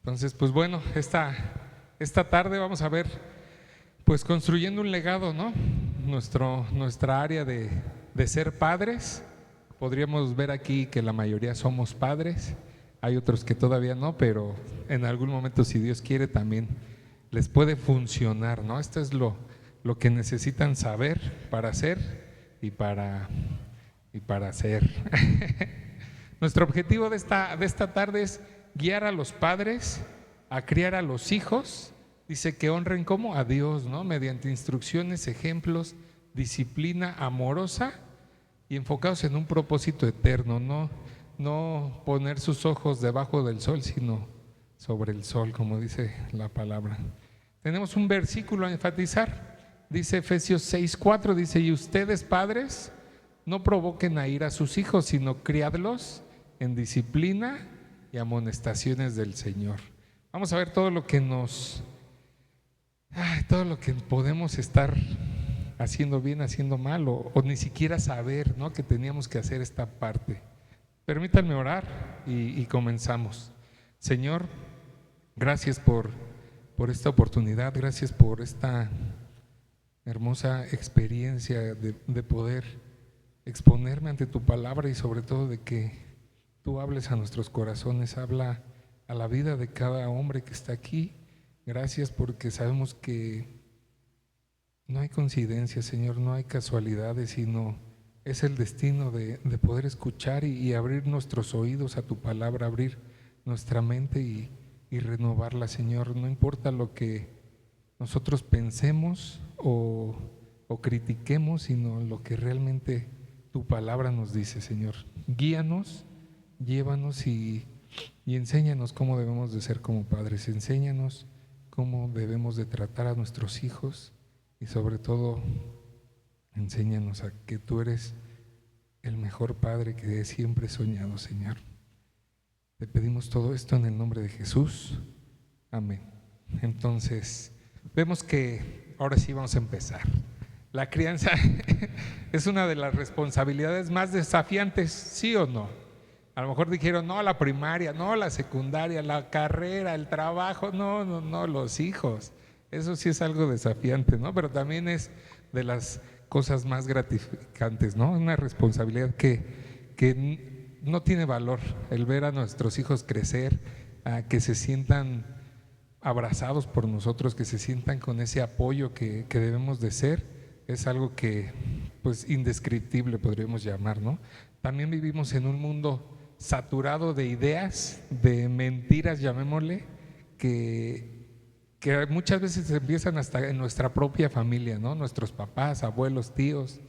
Entonces, pues bueno, esta tarde vamos a ver, pues construyendo un legado, ¿no? Nuestra área de ser padres. Podríamos ver aquí que la mayoría somos padres, hay otros que todavía no, pero en algún momento, si Dios quiere, también les puede funcionar, ¿no? Esto es lo que necesitan saber para ser y para hacer. Nuestro objetivo de esta tarde es guiar a los padres a criar a los hijos. Dice que honren como a Dios, ¿no? Mediante instrucciones, ejemplos, disciplina amorosa y enfocados en un propósito eterno, no poner sus ojos debajo del sol, sino sobre el sol, como dice la palabra. Tenemos un versículo a enfatizar, dice Efesios 6:4, dice: y ustedes, padres, no provoquen a ira a sus hijos, sino criadlos en disciplina y amonestaciones del Señor. Vamos a ver todo lo que podemos estar haciendo bien, haciendo mal, o ni siquiera saber, ¿no?, que teníamos que hacer esta parte. Permítanme orar y comenzamos. Señor, gracias por esta oportunidad, gracias por esta hermosa experiencia de poder exponerme ante tu palabra y sobre todo de que tú hables a nuestros corazones, habla a la vida de cada hombre que está aquí. Gracias porque sabemos que no hay coincidencias, Señor, no hay casualidades, sino es el destino de poder escuchar y abrir nuestros oídos a tu palabra, abrir nuestra mente y renovarla, Señor. No importa lo que nosotros pensemos o critiquemos, sino lo que realmente tu palabra nos dice, Señor. Guíanos, llévanos y enséñanos cómo debemos de ser como padres. Enséñanos cómo debemos de tratar a nuestros hijos y sobre todo enséñanos a que tú eres el mejor padre que siempre he soñado, Señor. Te pedimos todo esto en el nombre de Jesús. Amén. Entonces, vemos que ahora sí vamos a empezar. La crianza es una de las responsabilidades más desafiantes, ¿sí o no? A lo mejor dijeron, no, la primaria, no, la secundaria, la carrera, el trabajo, no, los hijos. Eso sí es algo desafiante, ¿no? Pero también es de las cosas más gratificantes, ¿no? Una responsabilidad que no tiene valor, el ver a nuestros hijos crecer, a que se sientan abrazados por nosotros, que se sientan con ese apoyo que debemos de ser, es algo que, pues, indescriptible podríamos llamar, ¿no? También vivimos en un mundo saturado de ideas, de mentiras, llamémosle, que muchas veces empiezan hasta en nuestra propia familia, ¿no? Nuestros papás, abuelos, tíos,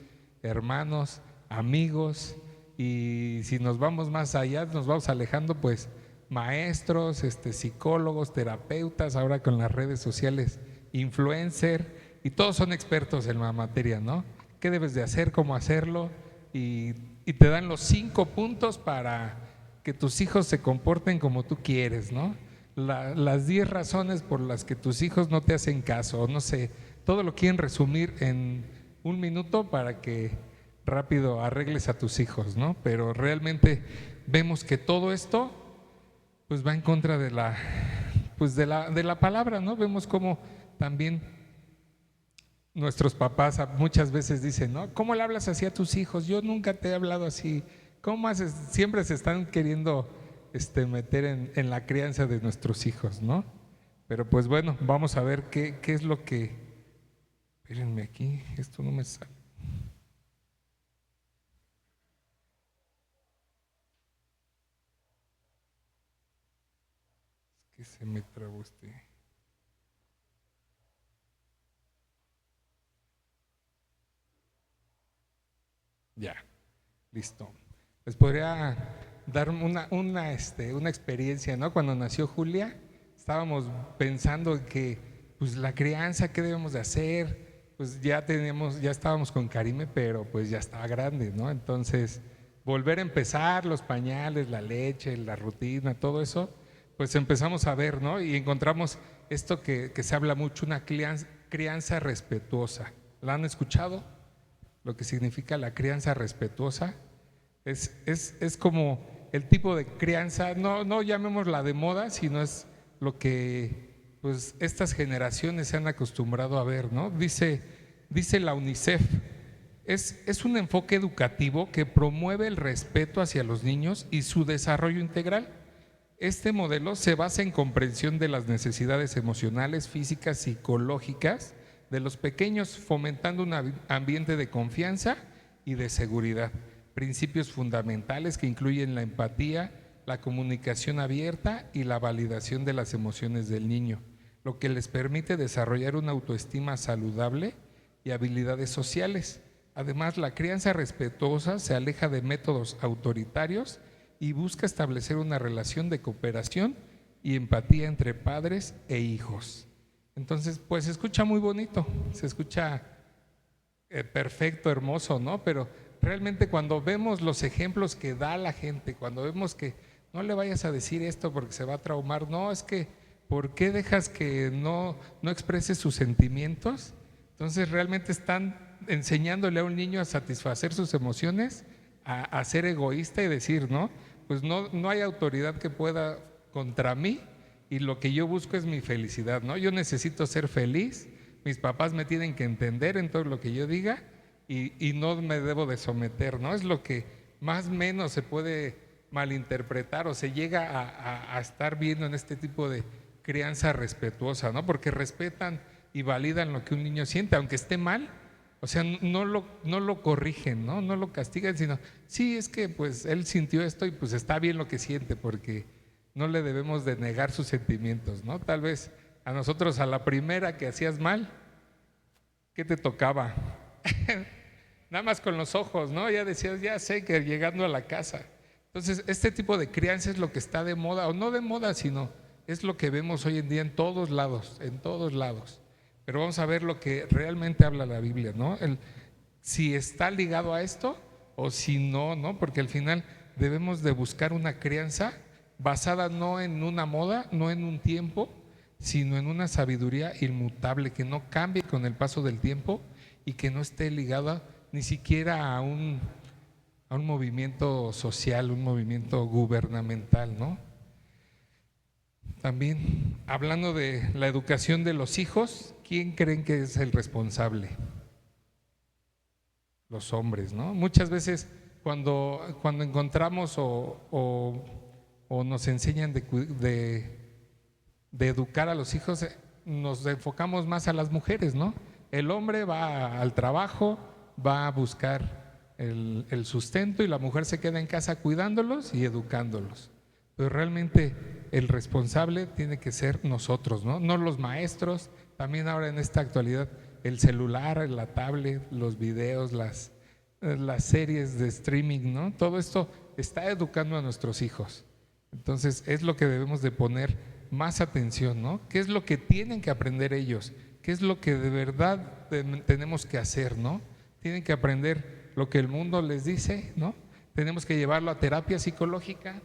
hermanos, amigos, y si nos vamos más allá, nos vamos alejando, pues maestros, psicólogos, terapeutas, ahora con las redes sociales, influencer, y todos son expertos en la materia, ¿no? ¿Qué debes de hacer? ¿Cómo hacerlo? Y te dan los 5 puntos para que tus hijos se comporten como tú quieres, ¿no? Las 10 razones por las que tus hijos no te hacen caso, no sé, todo lo quieren resumir en 1 minuto para que rápido arregles a tus hijos, ¿no? Pero realmente vemos que todo esto pues va en contra de la palabra, ¿no? Vemos cómo también nuestros papás muchas veces dicen, ¿no? ¿Cómo le hablas así a tus hijos? Yo nunca te he hablado así. ¿Cómo haces? Siempre se están queriendo meter en la crianza de nuestros hijos, ¿no? Pero pues bueno, vamos a ver qué es lo que… Espérenme aquí, esto no me sale. Es que se me trabó Ya, listo. Les podría dar una experiencia, ¿no? Cuando nació Julia, estábamos pensando que, pues, la crianza, ¿qué debemos de hacer? Pues ya estábamos con Karime, pero pues ya estaba grande, ¿no? Entonces, volver a empezar, los pañales, la leche, la rutina, todo eso, pues empezamos a ver, ¿no? Y encontramos esto que se habla mucho, una crianza respetuosa. ¿La han escuchado? Lo que significa la crianza respetuosa. Es como el tipo de crianza, no llamémosla de moda, sino es lo que pues estas generaciones se han acostumbrado a ver, ¿no? Dice la UNICEF, es un enfoque educativo que promueve el respeto hacia los niños y su desarrollo integral. Este modelo se basa en comprensión de las necesidades emocionales, físicas, psicológicas de los pequeños, fomentando un ambiente de confianza y de seguridad. Principios fundamentales que incluyen la empatía, la comunicación abierta y la validación de las emociones del niño, lo que les permite desarrollar una autoestima saludable y habilidades sociales. Además, la crianza respetuosa se aleja de métodos autoritarios y busca establecer una relación de cooperación y empatía entre padres e hijos. Entonces, pues se escucha muy bonito, se escucha perfecto, hermoso, ¿no? Pero realmente cuando vemos los ejemplos que da la gente, cuando vemos que no le vayas a decir esto porque se va a traumar, no, es que ¿por qué dejas que no exprese sus sentimientos? Entonces realmente están enseñándole a un niño a satisfacer sus emociones, a ser egoísta y decir, no, pues no hay autoridad que pueda contra mí y lo que yo busco es mi felicidad, ¿no? Yo necesito ser feliz, mis papás me tienen que entender en todo lo que yo diga y no me debo de someter, ¿no? Es lo que más o menos se puede malinterpretar o se llega a estar viendo en este tipo de crianza respetuosa, ¿no? Porque respetan y validan lo que un niño siente, aunque esté mal. O sea, no lo corrigen, ¿no? No lo castigan, sino, sí, es que pues él sintió esto y pues está bien lo que siente, porque no le debemos de negar sus sentimientos, ¿no? Tal vez a nosotros a la primera que hacías mal, ¿qué te tocaba? Nada más con los ojos, ¿no? Ya decías, ya sé que llegando a la casa. Entonces, este tipo de crianza es lo que está de moda, o no de moda, sino es lo que vemos hoy en día en todos lados, en todos lados. Pero vamos a ver lo que realmente habla la Biblia, ¿no? Si está ligado a esto o si no, ¿no? Porque al final debemos de buscar una crianza basada no en una moda, no en un tiempo, sino en una sabiduría inmutable que no cambie con el paso del tiempo y que no esté ligada ni siquiera a un movimiento social, un movimiento gubernamental, ¿no? También, hablando de la educación de los hijos, ¿quién creen que es el responsable? Los hombres, ¿no? Muchas veces cuando encontramos o nos enseñan de educar a los hijos, nos enfocamos más a las mujeres, ¿no? El hombre va al trabajo, va a buscar el sustento y la mujer se queda en casa cuidándolos y educándolos. Pero realmente el responsable tiene que ser nosotros, ¿no? No los maestros. También ahora en esta actualidad el celular, la tablet, los videos, las series de streaming, ¿no? Todo esto está educando a nuestros hijos. Entonces es lo que debemos de poner más atención, ¿no? ¿Qué es lo que tienen que aprender ellos? ¿Qué es lo que de verdad tenemos que hacer, ¿no? Tienen que aprender lo que el mundo les dice, ¿no? Tenemos que llevarlo a terapia psicológica,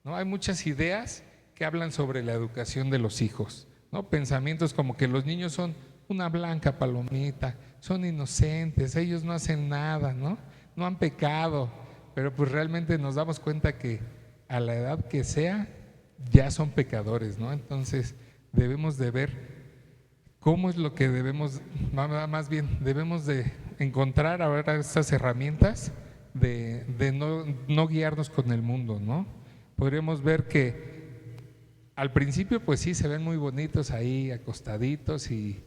¿no? Hay muchas ideas que hablan sobre la educación de los hijos, ¿no? Pensamientos como que los niños son una blanca palomita, son inocentes, ellos no hacen nada, ¿no? No han pecado, pero pues realmente nos damos cuenta que a la edad que sea ya son pecadores, ¿no? Entonces debemos de ver cómo es lo que debemos, más bien debemos de encontrar ahora estas herramientas de no guiarnos con el mundo, ¿no? Podríamos ver que al principio pues sí se ven muy bonitos ahí acostaditos y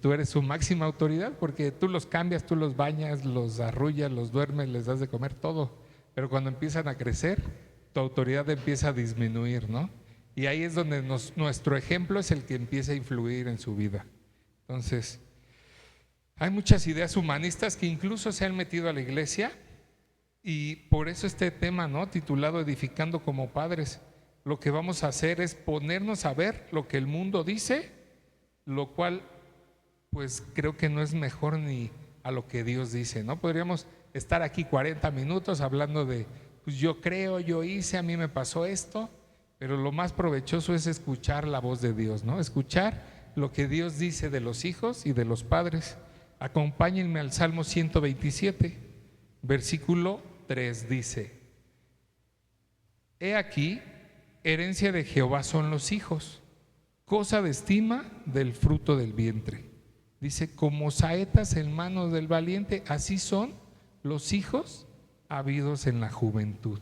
tú eres su máxima autoridad porque tú los cambias, tú los bañas, los arrullas, los duermes, les das de comer, todo. Pero cuando empiezan a crecer, tu autoridad empieza a disminuir, ¿no? Y ahí es donde nuestro ejemplo es el que empieza a influir en su vida. Entonces, hay muchas ideas humanistas que incluso se han metido a la iglesia y por eso este tema, ¿no? Titulado Edificando como Padres. Lo que vamos a hacer es ponernos a ver lo que el mundo dice, lo cual pues creo que no es mejor ni a lo que Dios dice, ¿no? Podríamos estar aquí 40 minutos hablando de, pues yo creo, yo hice, a mí me pasó esto, pero lo más provechoso es escuchar la voz de Dios, ¿no? Escuchar lo que Dios dice de los hijos y de los padres. Acompáñenme al Salmo 127, versículo 3 dice: He aquí, herencia de Jehová son los hijos, cosa de estima del fruto del vientre. Dice, como saetas en manos del valiente, así son los hijos habidos en la juventud.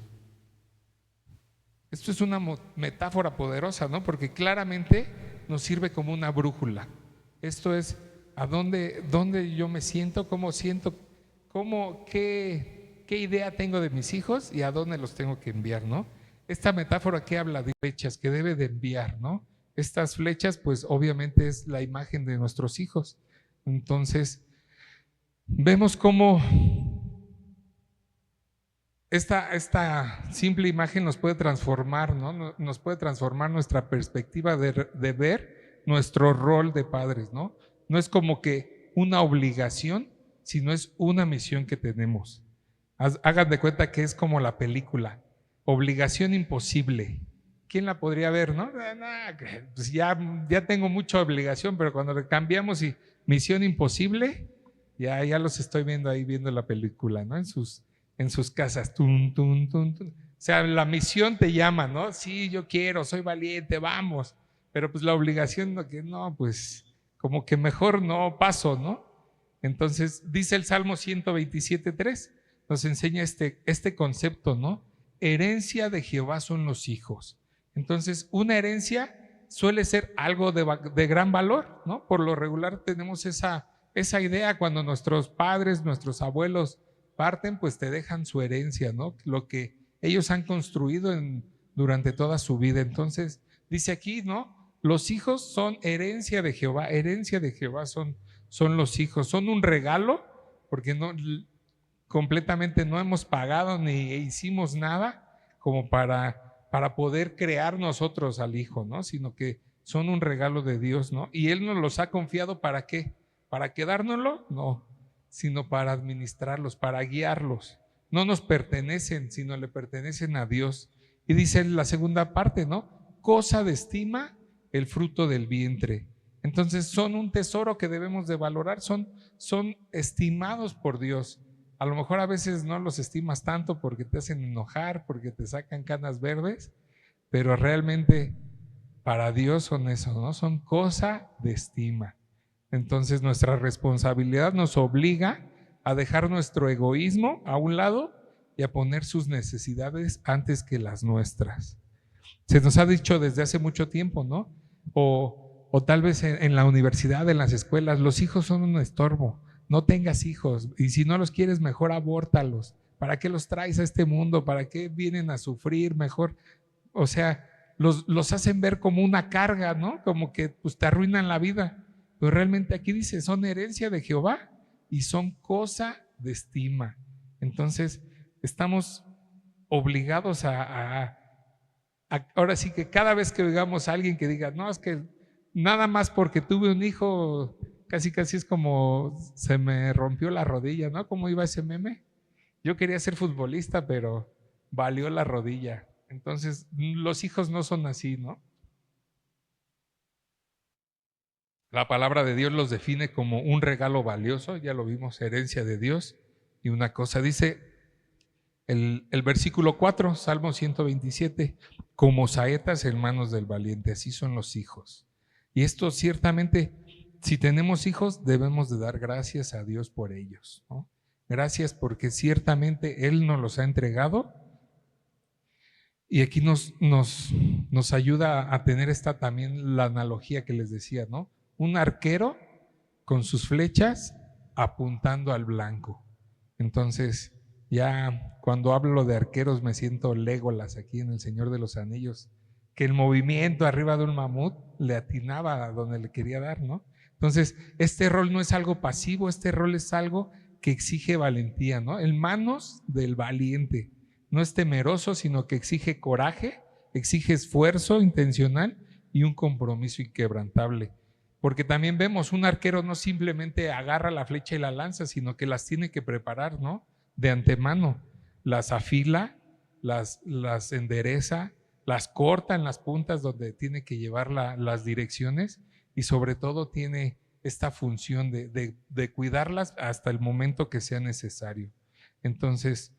Esto es una metáfora poderosa, ¿no? Porque claramente nos sirve como una brújula. Esto es a dónde yo me siento, qué idea tengo de mis hijos y a dónde los tengo que enviar, ¿no? Esta metáfora que habla de flechas que debe de enviar, ¿no? Estas flechas, pues obviamente es la imagen de nuestros hijos. Entonces, vemos cómo esta simple imagen nos puede transformar, ¿no? Nos puede transformar nuestra perspectiva de ver nuestro rol de padres, ¿no? No es como que una obligación, sino es una misión que tenemos. Hagan de cuenta que es como la película, Obligación Imposible. ¿Quién la podría ver, no? Pues ya tengo mucha obligación, pero cuando le cambiamos y Misión Imposible, ya los estoy viendo ahí viendo la película, ¿no? En sus casas. Tum, tum, tum, tum. O sea, la misión te llama, ¿no? Sí, yo quiero, soy valiente, vamos. Pero pues la obligación, no, pues como que mejor no paso, ¿no? Entonces, dice el Salmo 127:3, nos enseña este concepto, ¿no? Herencia de Jehová son los hijos. Entonces, una herencia suele ser algo de gran valor, ¿no? Por lo regular tenemos esa idea cuando nuestros padres, nuestros abuelos parten, pues te dejan su herencia, ¿no? Lo que ellos han construido durante toda su vida. Entonces, dice aquí, ¿no? Los hijos son herencia de Jehová son los hijos, son un regalo, porque completamente no hemos pagado ni hicimos nada como para poder crear nosotros al hijo, ¿no? Sino que son un regalo de Dios, ¿no? Y Él nos los ha confiado, ¿para qué? ¿Para quedárnoslo? No, sino para administrarlos, para guiarlos. No nos pertenecen, sino le pertenecen a Dios. Y dice la segunda parte, ¿no? Cosa de estima el fruto del vientre. Entonces son un tesoro que debemos de valorar, son estimados por Dios. A lo mejor a veces no los estimas tanto porque te hacen enojar, porque te sacan canas verdes, pero realmente para Dios son eso, ¿no? Son cosa de estima. Entonces nuestra responsabilidad nos obliga a dejar nuestro egoísmo a un lado y a poner sus necesidades antes que las nuestras. Se nos ha dicho desde hace mucho tiempo, ¿no? O tal vez en la universidad, en las escuelas, los hijos son un estorbo. No tengas hijos, y si no los quieres, mejor abórtalos. ¿Para qué los traes a este mundo? ¿Para qué vienen a sufrir? Mejor, o sea, los hacen ver como una carga, ¿no? Como que pues, te arruinan la vida. Pero realmente aquí dice, son herencia de Jehová y son cosa de estima. Entonces, estamos obligados ahora sí que cada vez que oigamos a alguien que diga, no, es que nada más porque tuve un hijo, casi es como se me rompió la rodilla, ¿no? ¿Cómo iba ese meme? Yo quería ser futbolista, pero valió la rodilla. Entonces, los hijos no son así, ¿no? La palabra de Dios los define como un regalo valioso, ya lo vimos, herencia de Dios. Y una cosa dice el versículo 4, Salmo 127, como saetas en manos del valiente, así son los hijos. Y esto ciertamente, si tenemos hijos, debemos de dar gracias a Dios por ellos, ¿no? Gracias porque ciertamente Él nos los ha entregado. Y aquí nos ayuda a tener también la analogía que les decía, ¿no? Un arquero con sus flechas apuntando al blanco. Entonces, ya cuando hablo de arqueros me siento Legolas aquí en El Señor de los Anillos, que el movimiento arriba de un mamut le atinaba a donde le quería dar, ¿no? Entonces, este rol no es algo pasivo, este rol es algo que exige valentía, ¿no? En manos del valiente. No es temeroso, sino que exige coraje, exige esfuerzo intencional y un compromiso inquebrantable. Porque también vemos, un arquero no simplemente agarra la flecha y la lanza, sino que las tiene que preparar, ¿no? De antemano. Las afila, las endereza, las corta en las puntas donde tiene que llevar las direcciones y sobre todo tiene esta función de cuidarlas hasta el momento que sea necesario. Entonces,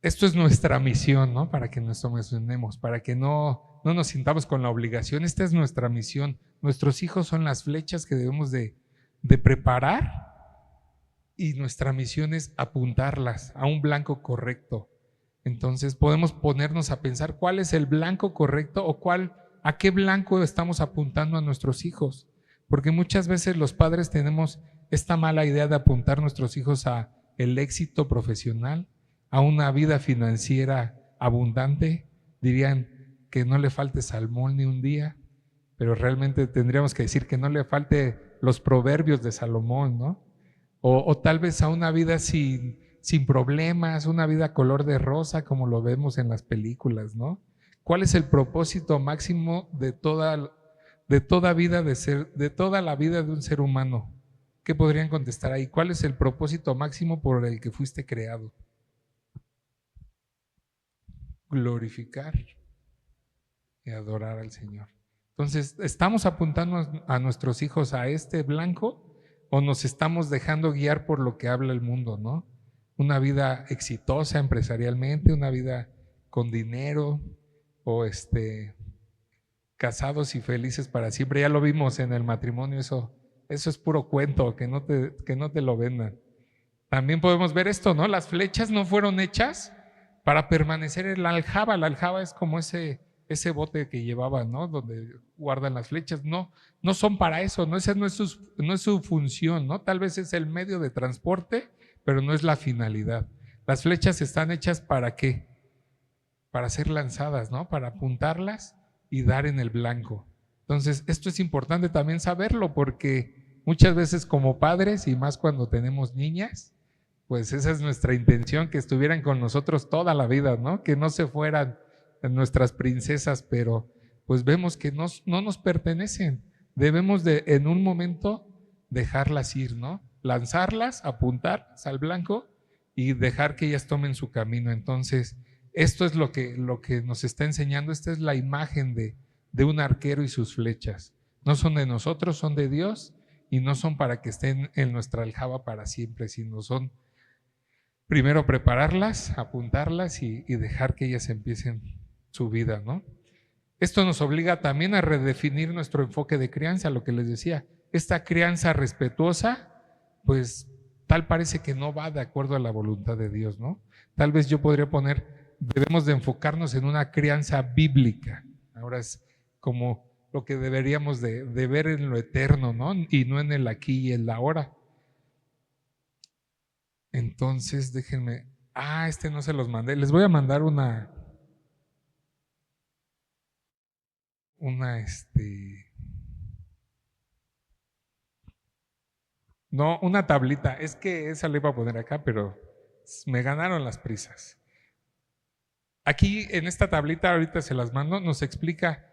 Esto es nuestra misión, ¿no? Para que nos emocionemos, para que no nos sintamos con la obligación. Esta es nuestra misión. Nuestros hijos son las flechas que debemos de preparar y nuestra misión es apuntarlas a un blanco correcto. Entonces podemos ponernos a pensar cuál es el blanco correcto o a qué blanco estamos apuntando a nuestros hijos. Porque muchas veces los padres tenemos esta mala idea de apuntar a nuestros hijos a el éxito profesional, a una vida financiera abundante. Dirían que no le falte salmón ni un día, pero realmente tendríamos que decir que no le falte los proverbios de Salomón, ¿no? O tal vez a una vida sin problemas, una vida color de rosa, como lo vemos en las películas, ¿no? ¿Cuál es el propósito máximo de toda vida de toda la vida de un ser humano? ¿Qué podrían contestar ahí? ¿Cuál es el propósito máximo por el que fuiste creado? Glorificar y adorar al Señor. Entonces, ¿estamos apuntando a nuestros hijos a este blanco o nos estamos dejando guiar por lo que habla el mundo, ¿no? Una vida exitosa empresarialmente, una vida con dinero o casados y felices para siempre. Ya lo vimos en el matrimonio, eso es puro cuento, que no te lo vendan. También podemos ver esto, ¿no? Las flechas no fueron hechas para permanecer en la aljaba. La aljaba es como ese bote que llevaba, ¿no? Donde guardan las flechas. No son para eso, ¿no? Esa no es su función, ¿no? Tal vez es el medio de transporte, pero no es la finalidad. Las flechas están hechas ¿para qué? Para ser lanzadas, ¿no? Para apuntarlas y dar en el blanco. Entonces, esto es importante también saberlo porque muchas veces como padres y más cuando tenemos niñas, pues esa es nuestra intención, que estuvieran con nosotros toda la vida, ¿no? Que no se fueran nuestras princesas, pero pues vemos que no nos pertenecen. Debemos de en un momento dejarlas ir, ¿no? Lanzarlas, apuntarlas al blanco y dejar que ellas tomen su camino. Entonces, esto es lo que nos está enseñando. Esta es la imagen de un arquero y sus flechas. No son de nosotros, son de Dios y no son para que estén en nuestra aljaba para siempre, sino son primero prepararlas, apuntarlas y dejar que ellas empiecen su vida, ¿no? Esto nos obliga también a redefinir nuestro enfoque de crianza, lo que les decía. Esta crianza respetuosa, pues tal parece que no va de acuerdo a la voluntad de Dios, ¿no? Tal vez yo podría poner, debemos de enfocarnos en una crianza bíblica. Ahora es como lo que deberíamos de ver en lo eterno, ¿no? Y no en el aquí y el ahora. Entonces, déjenme, no se los mandé. Les voy a mandar una no, una tablita. Es que esa la iba a poner acá, pero me ganaron las prisas. Aquí en esta tablita, ahorita se las mando, nos explica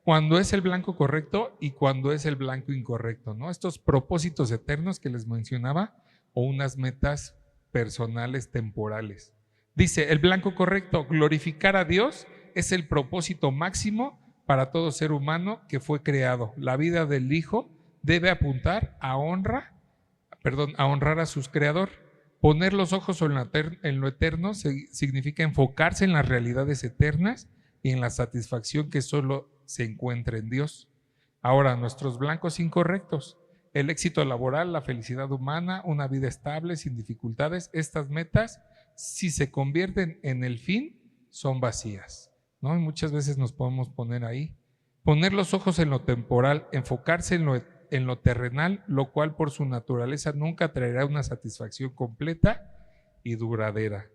cuándo es el blanco correcto y cuándo es el blanco incorrecto, ¿no? Estos propósitos eternos que les mencionaba o unas metas personales temporales. Dice, el blanco correcto, glorificar a Dios es el propósito máximo para todo ser humano que fue creado. La vida del Hijo debe apuntar a honrar a su creador. Poner los ojos en lo eterno significa enfocarse en las realidades eternas y en la satisfacción que solo se encuentra en Dios. Ahora, nuestros blancos incorrectos, el éxito laboral, la felicidad humana, una vida estable, sin dificultades, estas metas, si se convierten en el fin, son vacías, ¿no? Y muchas veces nos podemos poner ahí. Poner los ojos en lo temporal, enfocarse en lo terrenal, lo cual por su naturaleza nunca traerá una satisfacción completa y duradera.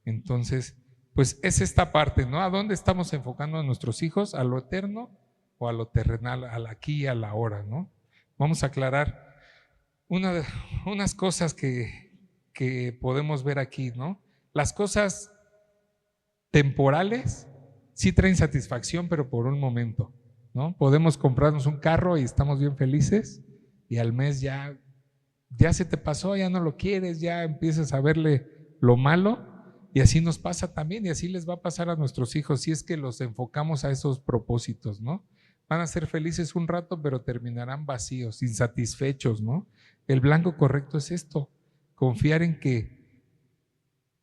Entonces, pues es esta parte, ¿no? ¿A dónde estamos enfocando a nuestros hijos? ¿A lo eterno o a lo terrenal, al aquí y a la ahora, ¿no? Vamos a aclarar unas cosas que podemos ver aquí, ¿no? Las cosas temporales sí traen satisfacción, pero por un momento, ¿no? Podemos comprarnos un carro y estamos bien felices y al mes ya se te pasó, ya no lo quieres, ya empiezas a verle lo malo y así nos pasa también y así les va a pasar a nuestros hijos si es que los enfocamos a esos propósitos, ¿no? Van a ser felices un rato, pero terminarán vacíos, insatisfechos, ¿no? El blanco correcto es esto, confiar en que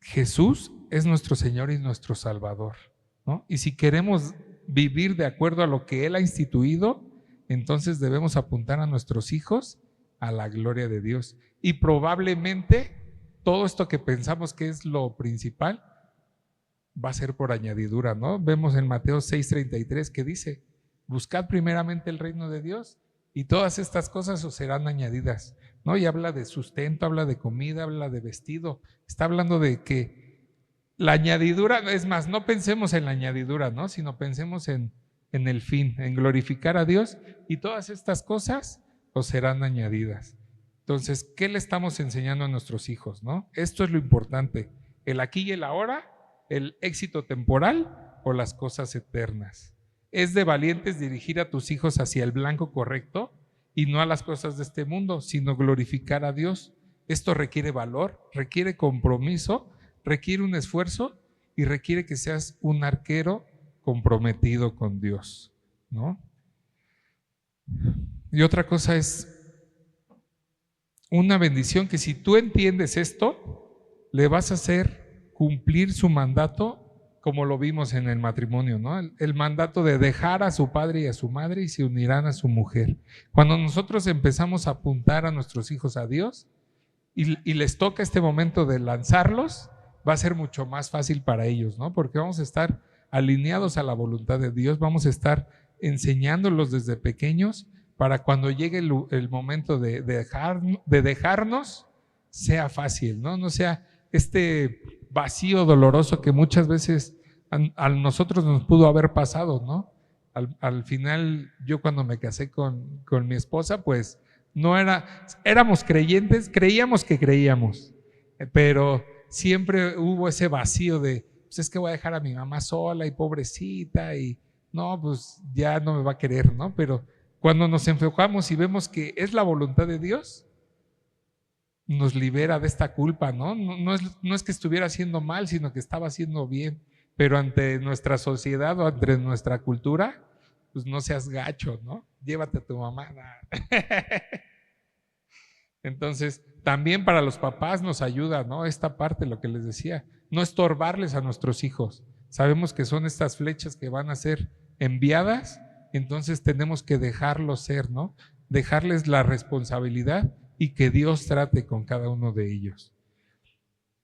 Jesús es nuestro Señor y nuestro Salvador, ¿no? Y si queremos vivir de acuerdo a lo que Él ha instituido, entonces debemos apuntar a nuestros hijos a la gloria de Dios. Y probablemente todo esto que pensamos que es lo principal va a ser por añadidura, ¿no? Vemos en Mateo 6:33 que dice: buscad primeramente el reino de Dios y todas estas cosas os serán añadidas, ¿no? Y habla de sustento, habla de comida, habla de vestido. Está hablando de que la añadidura, es más, no pensemos en la añadidura, ¿no? Sino pensemos en el fin, en glorificar a Dios, y todas estas cosas os serán añadidas. Entonces, ¿qué le estamos enseñando a nuestros hijos, no? Esto es lo importante, el aquí y el ahora, el éxito temporal o las cosas eternas. Es de valientes dirigir a tus hijos hacia el blanco correcto y no a las cosas de este mundo, sino glorificar a Dios. Esto requiere valor, requiere compromiso, requiere un esfuerzo y requiere que seas un arquero comprometido con Dios, ¿no? Y otra cosa es una bendición que si tú entiendes esto, le vas a hacer cumplir su mandato, como lo vimos en el matrimonio, ¿no? El mandato de dejar a su padre y a su madre y se unirán a su mujer. Cuando nosotros empezamos a apuntar a nuestros hijos a Dios y les toca este momento de lanzarlos, va a ser mucho más fácil para ellos, ¿no? Porque vamos a estar alineados a la voluntad de Dios, vamos a estar enseñándolos desde pequeños para cuando llegue el momento de dejarnos, sea fácil, ¿no? No sea este vacío doloroso que muchas veces a nosotros nos pudo haber pasado, ¿no? Al final, yo cuando me casé con mi esposa, pues éramos creyentes, creíamos que creíamos, pero siempre hubo ese vacío de, pues es que voy a dejar a mi mamá sola y pobrecita y no, pues ya no me va a querer, ¿no? Pero cuando nos enfocamos y vemos que es la voluntad de Dios, nos libera de esta culpa, ¿no? No es que estuviera haciendo mal, sino que estaba haciendo bien, pero ante nuestra sociedad o ante nuestra cultura, pues no seas gacho, ¿no? Llévate a tu mamá. Entonces, también para los papás nos ayuda, ¿no? Esta parte, lo que les decía, no estorbarles a nuestros hijos. Sabemos que son estas flechas que van a ser enviadas, entonces tenemos que dejarlos ser, ¿no? Dejarles la responsabilidad y que Dios trate con cada uno de ellos.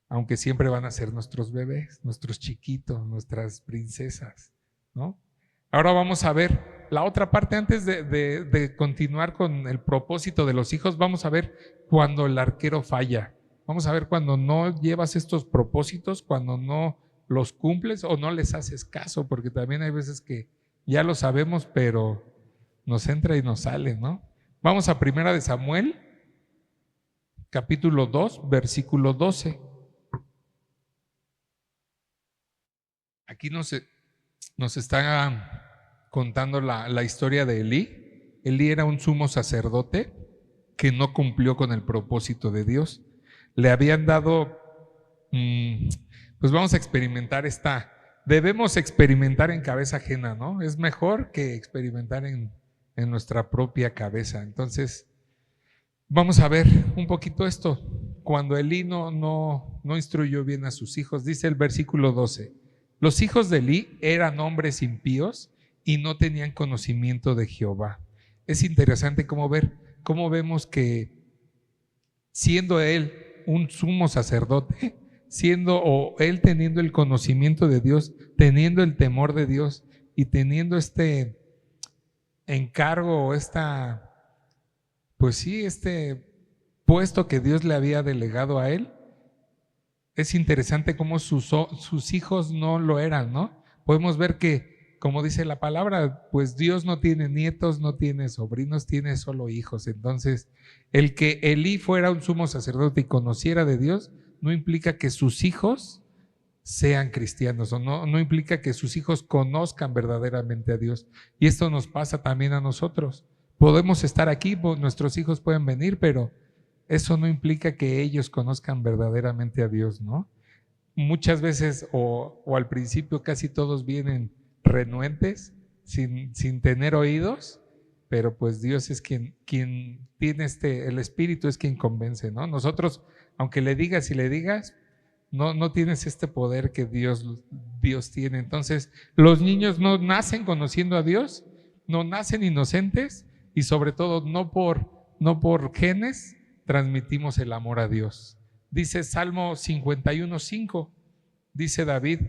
Aunque siempre van a ser nuestros bebés, nuestros chiquitos, nuestras princesas, ¿no? Ahora vamos a ver la otra parte antes de continuar con el propósito de los hijos. Vamos a ver cuando el arquero falla. Vamos a ver cuando no llevas estos propósitos, cuando no los cumples o no les haces caso, porque también hay veces que ya lo sabemos, pero nos entra y nos sale, ¿no? Vamos a 1 de Samuel, capítulo 2, versículo 12. Aquí nos está contando la historia de Elí. Elí era un sumo sacerdote que no cumplió con el propósito de Dios. Le habían dado, pues vamos a experimentar debemos experimentar en cabeza ajena, ¿no? Es mejor que experimentar en nuestra propia cabeza. Entonces, vamos a ver un poquito esto. Cuando Elí no instruyó bien a sus hijos, dice el versículo 12, los hijos de Elí eran hombres impíos y no tenían conocimiento de Jehová. Es interesante cómo vemos que siendo él un sumo sacerdote, él teniendo el conocimiento de Dios, teniendo el temor de Dios y teniendo este encargo, este puesto que Dios le había delegado a él, es interesante cómo sus hijos no lo eran, ¿no? Podemos ver que, como dice la palabra, pues Dios no tiene nietos, no tiene sobrinos, tiene solo hijos. Entonces, el que Elí fuera un sumo sacerdote y conociera de Dios, no implica que sus hijos sean cristianos, o no implica que sus hijos conozcan verdaderamente a Dios. Y esto nos pasa también a nosotros. Podemos estar aquí, nuestros hijos pueden venir, pero eso no implica que ellos conozcan verdaderamente a Dios, ¿no? Muchas veces o al principio casi todos vienen renuentes, sin tener oídos, pero pues Dios es quien tiene el Espíritu es quien convence, ¿no? Nosotros, aunque le digas y le digas, no tienes este poder que Dios tiene. Entonces, los niños no nacen conociendo a Dios, no nacen inocentes y sobre todo no por genes transmitimos el amor a Dios. Dice Salmo 51:5, dice David: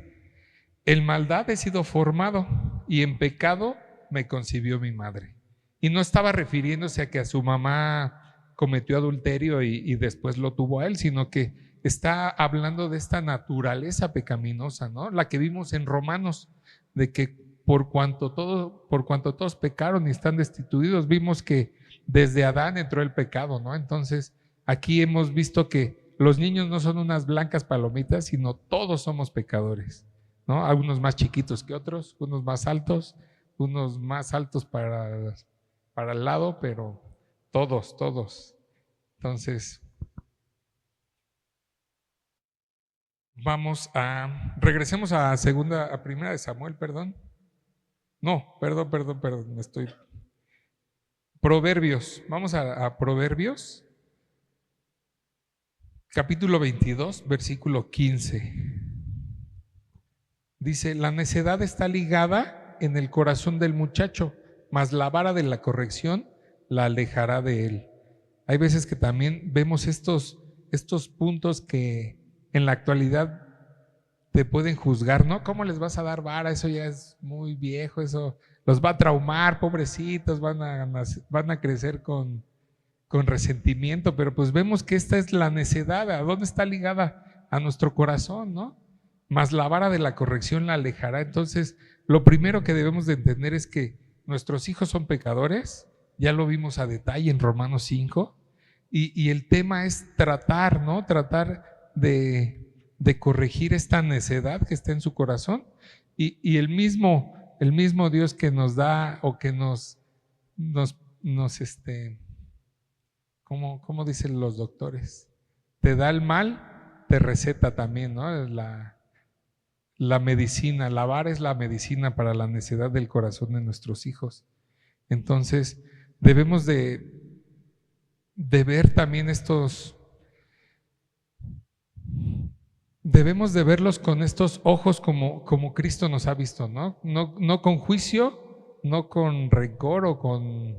en maldad he sido formado y en pecado me concibió mi madre. Y no estaba refiriéndose a que a su mamá cometió adulterio y después lo tuvo a él, sino que está hablando de esta naturaleza pecaminosa, ¿no? La que vimos en Romanos, de que por cuanto todos pecaron y están destituidos, vimos que desde Adán entró el pecado, ¿no? Entonces, aquí hemos visto que los niños no son unas blancas palomitas, sino todos somos pecadores, ¿no? Algunos más chiquitos que otros, unos más altos para el lado, pero todos. Entonces, regresemos a primera de Samuel, perdón. No, perdón, Proverbios, vamos a Proverbios, capítulo 22, versículo 15. Dice: la necedad está ligada en el corazón del muchacho, mas la vara de la corrección la alejará de él. Hay veces que también vemos estos puntos que en la actualidad te pueden juzgar, ¿no? ¿Cómo les vas a dar vara? Eso ya es muy viejo, eso los va a traumar, pobrecitos, van a crecer con resentimiento, pero pues vemos que esta es la necedad. ¿A dónde está ligada? A nuestro corazón, ¿no? Mas la vara de la corrección la alejará. Entonces, lo primero que debemos de entender es que nuestros hijos son pecadores, ya lo vimos a detalle en Romanos 5, y el tema es tratar, ¿no? Tratar de corregir esta necedad que está en su corazón, y el mismo Dios que nos da o que ¿cómo dicen los doctores? Te da el mal, te receta también, ¿no? La medicina, la vara es la medicina para la necedad del corazón de nuestros hijos. Entonces, debemos de ver también debemos de verlos con estos ojos como Cristo nos ha visto, ¿no? No con juicio, no con rencor o con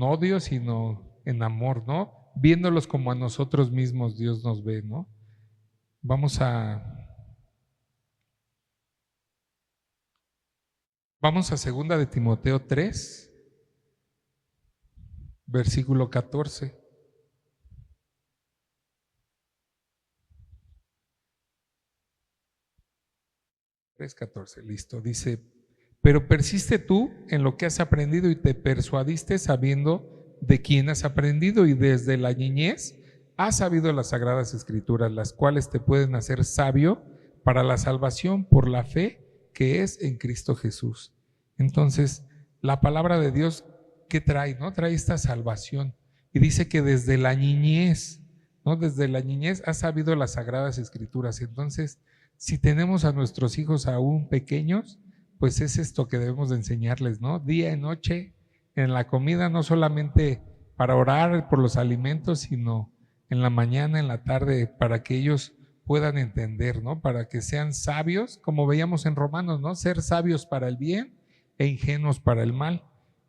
odio, sino en amor, ¿no? Viéndolos como a nosotros mismos Dios nos ve, ¿no? Vamos a segunda de Timoteo 3, versículo 14. 3:14, listo. Dice: pero persiste tú en lo que has aprendido y te persuadiste sabiendo de quién has aprendido, y desde la niñez has sabido las sagradas escrituras, las cuales te pueden hacer sabio para la salvación por la fe que es en Cristo Jesús. Entonces, la palabra de Dios, ¿qué trae? ¿No? Trae esta salvación. Y dice que desde la niñez, ¿no? Desde la niñez has sabido las sagradas escrituras. Entonces, si tenemos a nuestros hijos aún pequeños, pues es esto que debemos de enseñarles, ¿no? Día y noche, en la comida, no solamente para orar por los alimentos, sino en la mañana, en la tarde, para que ellos puedan entender, ¿no? Para que sean sabios, como veíamos en Romanos, ¿no? Ser sabios para el bien e ingenuos para el mal.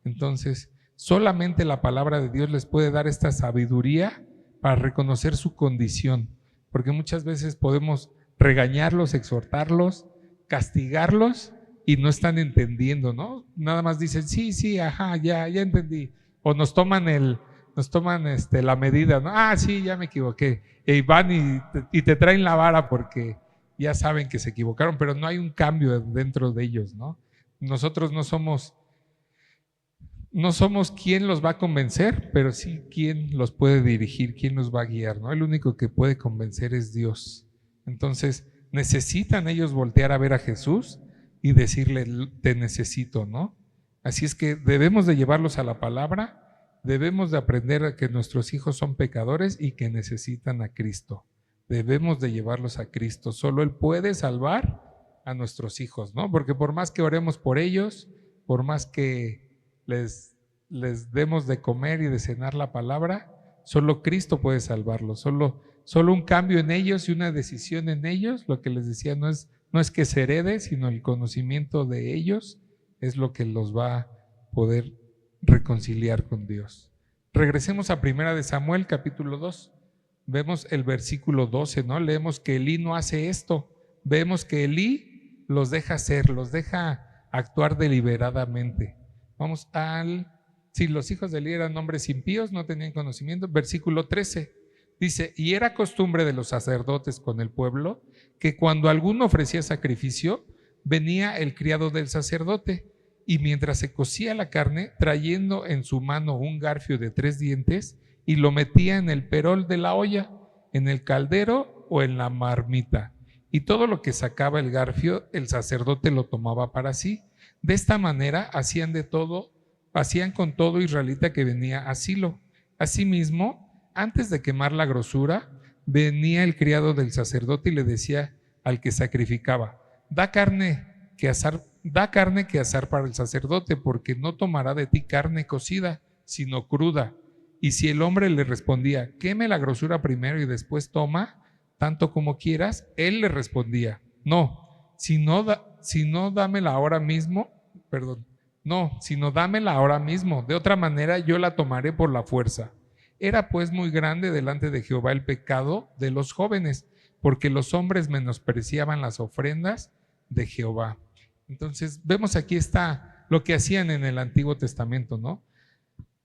Entonces, solamente la palabra de Dios les puede dar esta sabiduría para reconocer su condición, porque muchas veces podemos regañarlos, exhortarlos, castigarlos, y no están entendiendo, ¿no? Nada más dicen, sí, ajá, ya entendí. O nos toman la medida, ¿no? Ah, sí, ya me equivoqué. Y van y te traen la vara porque ya saben que se equivocaron, pero no hay un cambio dentro de ellos, ¿no? Nosotros no somos quien los va a convencer, pero sí quien los puede dirigir, quien los va a guiar, ¿no? El único que puede convencer es Dios. Entonces, necesitan ellos voltear a ver a Jesús y decirle, te necesito, ¿no? Así es que debemos de llevarlos a la palabra, debemos de aprender a que nuestros hijos son pecadores y que necesitan a Cristo. Debemos de llevarlos a Cristo. Solo Él puede salvar a nuestros hijos, ¿no? Porque por más que oremos por ellos, por más que les demos de comer y de cenar la palabra, Solo Cristo puede salvarlos, solo un cambio en ellos y una decisión en ellos. Lo que les decía, no es que se herede, sino el conocimiento de ellos es lo que los va a poder reconciliar con Dios. Regresemos a 1 de Samuel, capítulo 2. Vemos el versículo 12, ¿no? Leemos que Elí no hace esto. Vemos que Elí los deja hacer, los deja actuar deliberadamente. Vamos si los hijos de Elí eran hombres impíos, no tenían conocimiento. Versículo 13 dice: y era costumbre de los sacerdotes con el pueblo que cuando alguno ofrecía sacrificio, venía el criado del sacerdote, y mientras se cocía la carne, trayendo en su mano un garfio de 3 dientes, y lo metía en el perol de la olla, en el caldero o en la marmita. Y todo lo que sacaba el garfio, el sacerdote lo tomaba para sí. De esta manera hacían con todo israelita que venía a Silo. Asimismo, antes de quemar la grosura, venía el criado del sacerdote y le decía al que sacrificaba: da carne que asar para el sacerdote, porque no tomará de ti carne cocida, sino cruda. Y si el hombre le respondía: queme la grosura primero y después toma, tanto como quieras, él le respondía: no, sino dámela ahora mismo, sino dámela ahora mismo, de otra manera yo la tomaré por la fuerza. Era pues muy grande delante de Jehová el pecado de los jóvenes, porque los hombres menospreciaban las ofrendas de Jehová. Entonces vemos aquí está lo que hacían en el Antiguo Testamento, ¿no?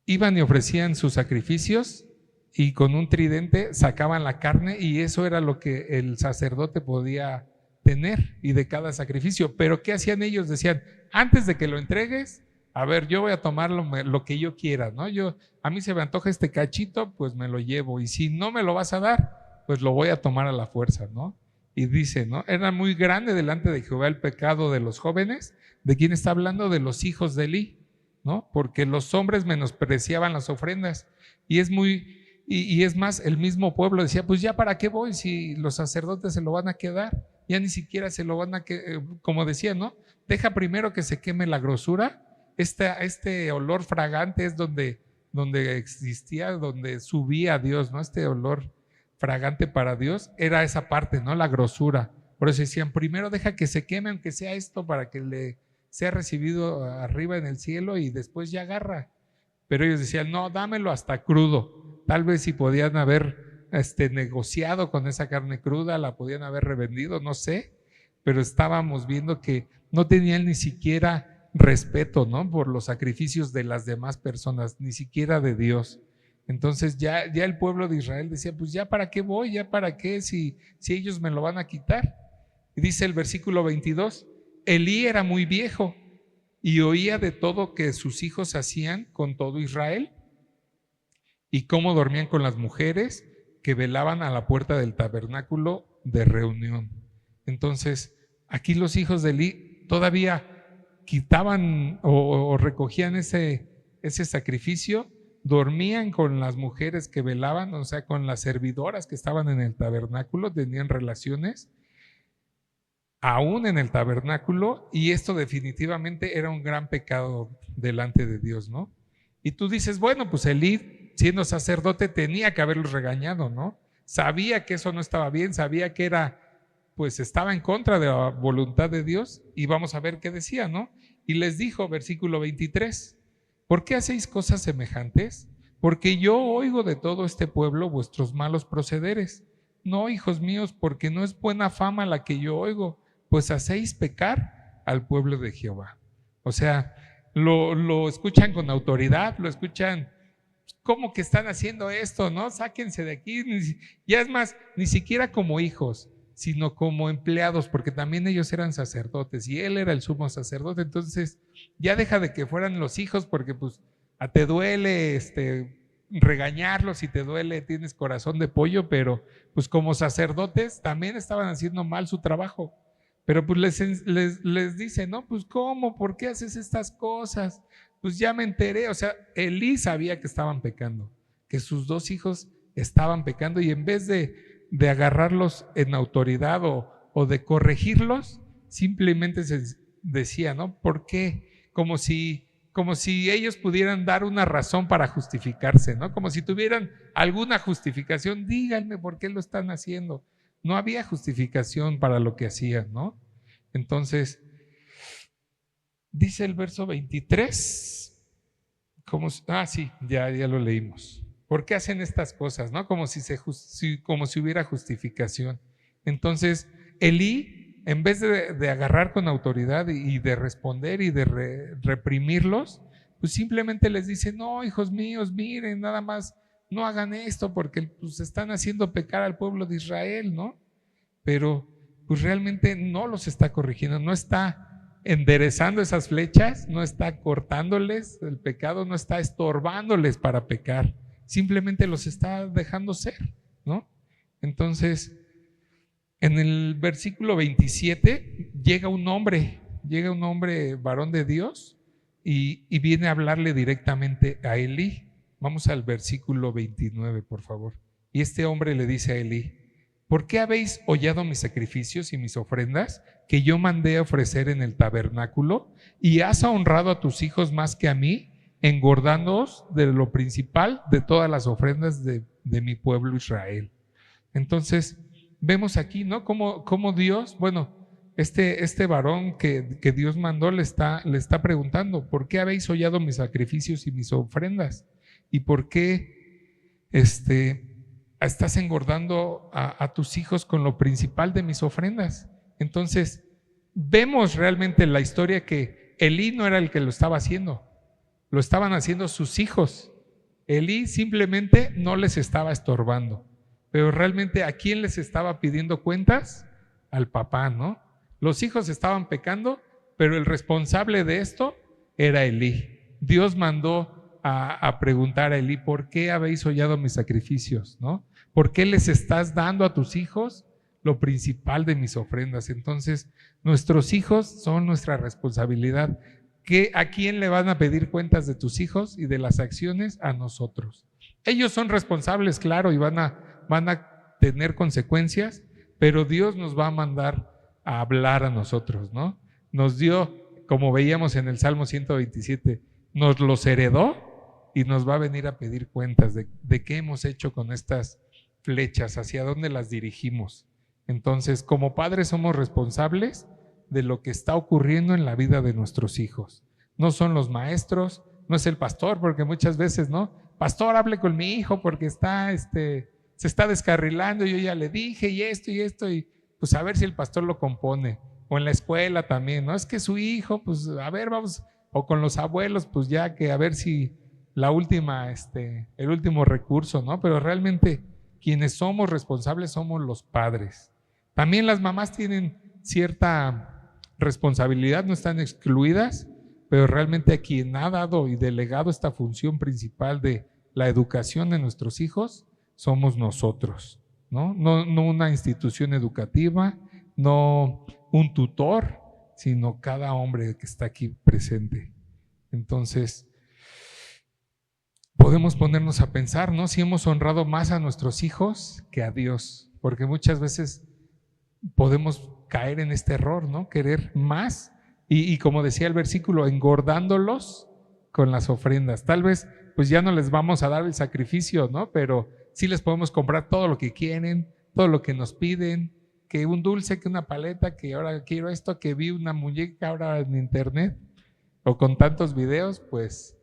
Iban y ofrecían sus sacrificios y con un tridente sacaban la carne, y eso era lo que el sacerdote podía tener y de cada sacrificio. Pero ¿qué hacían ellos? Decían: antes de que lo entregues, a ver, yo voy a tomar lo que yo quiera, ¿no? A mí se me antoja este cachito, pues me lo llevo, y si no me lo vas a dar, pues lo voy a tomar a la fuerza, ¿no? Y dice, ¿no? Era muy grande delante de Jehová el pecado de los jóvenes. ¿De quién está hablando? De los hijos de Elí, ¿no? Porque los hombres menospreciaban las ofrendas, y es más, el mismo pueblo decía: pues ya para qué voy si los sacerdotes se lo van a quedar, ya ni siquiera se lo van a quedar, como decía, ¿no? Deja primero que se queme la grosura. Este olor fragante es donde existía, donde subía a Dios, ¿no? Este olor fragante para Dios era esa parte, ¿no? La grosura. Por eso decían: primero deja que se queme, aunque sea esto, para que le sea recibido arriba en el cielo, y después ya agarra. Pero ellos decían: no, dámelo hasta crudo. Tal vez si podían haber negociado con esa carne cruda, la podían haber revendido, no sé, pero estábamos viendo que no tenían ni siquiera respeto, ¿no? Por los sacrificios de las demás personas, ni siquiera de Dios. Entonces ya el pueblo de Israel decía: pues ya para qué voy, ya para qué, si ellos me lo van a quitar. Y dice el versículo 22: Elí era muy viejo y oía de todo que sus hijos hacían con todo Israel, y cómo dormían con las mujeres que velaban a la puerta del tabernáculo de reunión. Entonces aquí los hijos de Elí todavía quitaban o recogían ese sacrificio, dormían con las mujeres que velaban, o sea, con las servidoras que estaban en el tabernáculo, tenían relaciones aún en el tabernáculo, y esto definitivamente era un gran pecado delante de Dios, ¿no? Y tú dices: bueno, pues Elí, siendo sacerdote, tenía que haberlos regañado, ¿no? Sabía que eso no estaba bien, sabía que estaba en contra de la voluntad de Dios, y vamos a ver qué decía, ¿no? Y les dijo, versículo 23: ¿por qué hacéis cosas semejantes? Porque yo oigo de todo este pueblo vuestros malos procederes. No, hijos míos, porque no es buena fama la que yo oigo, pues hacéis pecar al pueblo de Jehová. O sea, lo escuchan con autoridad, lo escuchan: ¿cómo que están haciendo esto? ¿No? Sáquense de aquí. Ya es más, ni siquiera como hijos, sino como empleados, porque también ellos eran sacerdotes y él era el sumo sacerdote. Entonces ya deja de que fueran los hijos, porque pues te duele regañarlos, y te duele, tienes corazón de pollo, pero pues como sacerdotes también estaban haciendo mal su trabajo. Pero pues les dice: no, pues ¿cómo? ¿Por qué haces estas cosas? Pues ya me enteré. O sea, Elí sabía que estaban pecando, que sus 2 hijos estaban pecando, y en vez de agarrarlos en autoridad o de corregirlos, simplemente se decía, ¿no? ¿Por qué? Como si como si ellos pudieran dar una razón para justificarse, ¿no? Como si tuvieran alguna justificación. Díganme por qué lo están haciendo. No había justificación para lo que hacían, ¿no? Entonces, dice el verso 23, sí, ya lo leímos. ¿Por qué hacen estas cosas, no? Como si hubiera justificación. Entonces, Elí, en vez de agarrar con autoridad y de responder y de reprimirlos, pues simplemente les dice: no, hijos míos, miren, nada más no hagan esto porque pues están haciendo pecar al pueblo de Israel, ¿no? Pero pues realmente no los está corrigiendo, no está enderezando esas flechas, no está cortándoles el pecado, no está estorbándoles para pecar, simplemente los está dejando ser, ¿no? Entonces, en el versículo 27 llega un hombre varón de Dios y viene a hablarle directamente a Elí. Vamos al versículo 29, por favor. Y este hombre le dice a Elí: ¿por qué habéis hollado mis sacrificios y mis ofrendas que yo mandé a ofrecer en el tabernáculo? Y has honrado a tus hijos más que a mí, engordándoos de lo principal de todas las ofrendas de mi pueblo Israel. Entonces, vemos aquí, ¿no? Cómo Dios, este varón que Dios mandó le está preguntando: ¿por qué habéis hollado mis sacrificios y mis ofrendas? ¿Y por qué estás engordando a tus hijos con lo principal de mis ofrendas? Entonces, vemos realmente en la historia que Elí no era el que lo estaba haciendo, lo estaban haciendo sus hijos. Elí simplemente no les estaba estorbando, pero realmente ¿a quién les estaba pidiendo cuentas? Al papá, ¿no? Los hijos estaban pecando, pero el responsable de esto era Elí. Dios mandó a preguntar a Elí: ¿por qué habéis hollado mis sacrificios? ¿No? ¿Por qué les estás dando a tus hijos lo principal de mis ofrendas? Entonces, nuestros hijos son nuestra responsabilidad. ¿A quién le van a pedir cuentas de tus hijos y de las acciones? A nosotros. Ellos son responsables, claro, y van a tener consecuencias, pero Dios nos va a mandar a hablar a nosotros, ¿no? Nos dio, como veíamos en el Salmo 127, nos los heredó y nos va a venir a pedir cuentas de qué hemos hecho con estas flechas, hacia dónde las dirigimos. Entonces, como padres somos responsables de lo que está ocurriendo en la vida de nuestros hijos. No son los maestros, no es el pastor, porque muchas veces, ¿no? Pastor, hable con mi hijo porque se está descarrilando, yo ya le dije y esto, y pues a ver si el pastor lo compone. O en la escuela también, ¿no? Es que su hijo, pues a ver, vamos, o con los abuelos, pues ya que a ver si el último recurso, ¿no? Pero realmente quienes somos responsables somos los padres. También las mamás tienen cierta responsabilidad, no están excluidas, pero realmente a quien ha dado y delegado esta función principal de la educación de nuestros hijos somos nosotros, ¿no? No una institución educativa, no un tutor, sino cada hombre que está aquí presente. Entonces, podemos ponernos a pensar, ¿no? Si hemos honrado más a nuestros hijos que a Dios, porque muchas veces podemos caer en este error, ¿no? Querer más y como decía el versículo, engordándolos con las ofrendas. Tal vez pues ya no les vamos a dar el sacrificio, ¿no? Pero sí les podemos comprar todo lo que quieren, todo lo que nos piden, que un dulce, que una paleta, que ahora quiero esto, que vi una muñeca ahora en internet, o con tantos videos, pues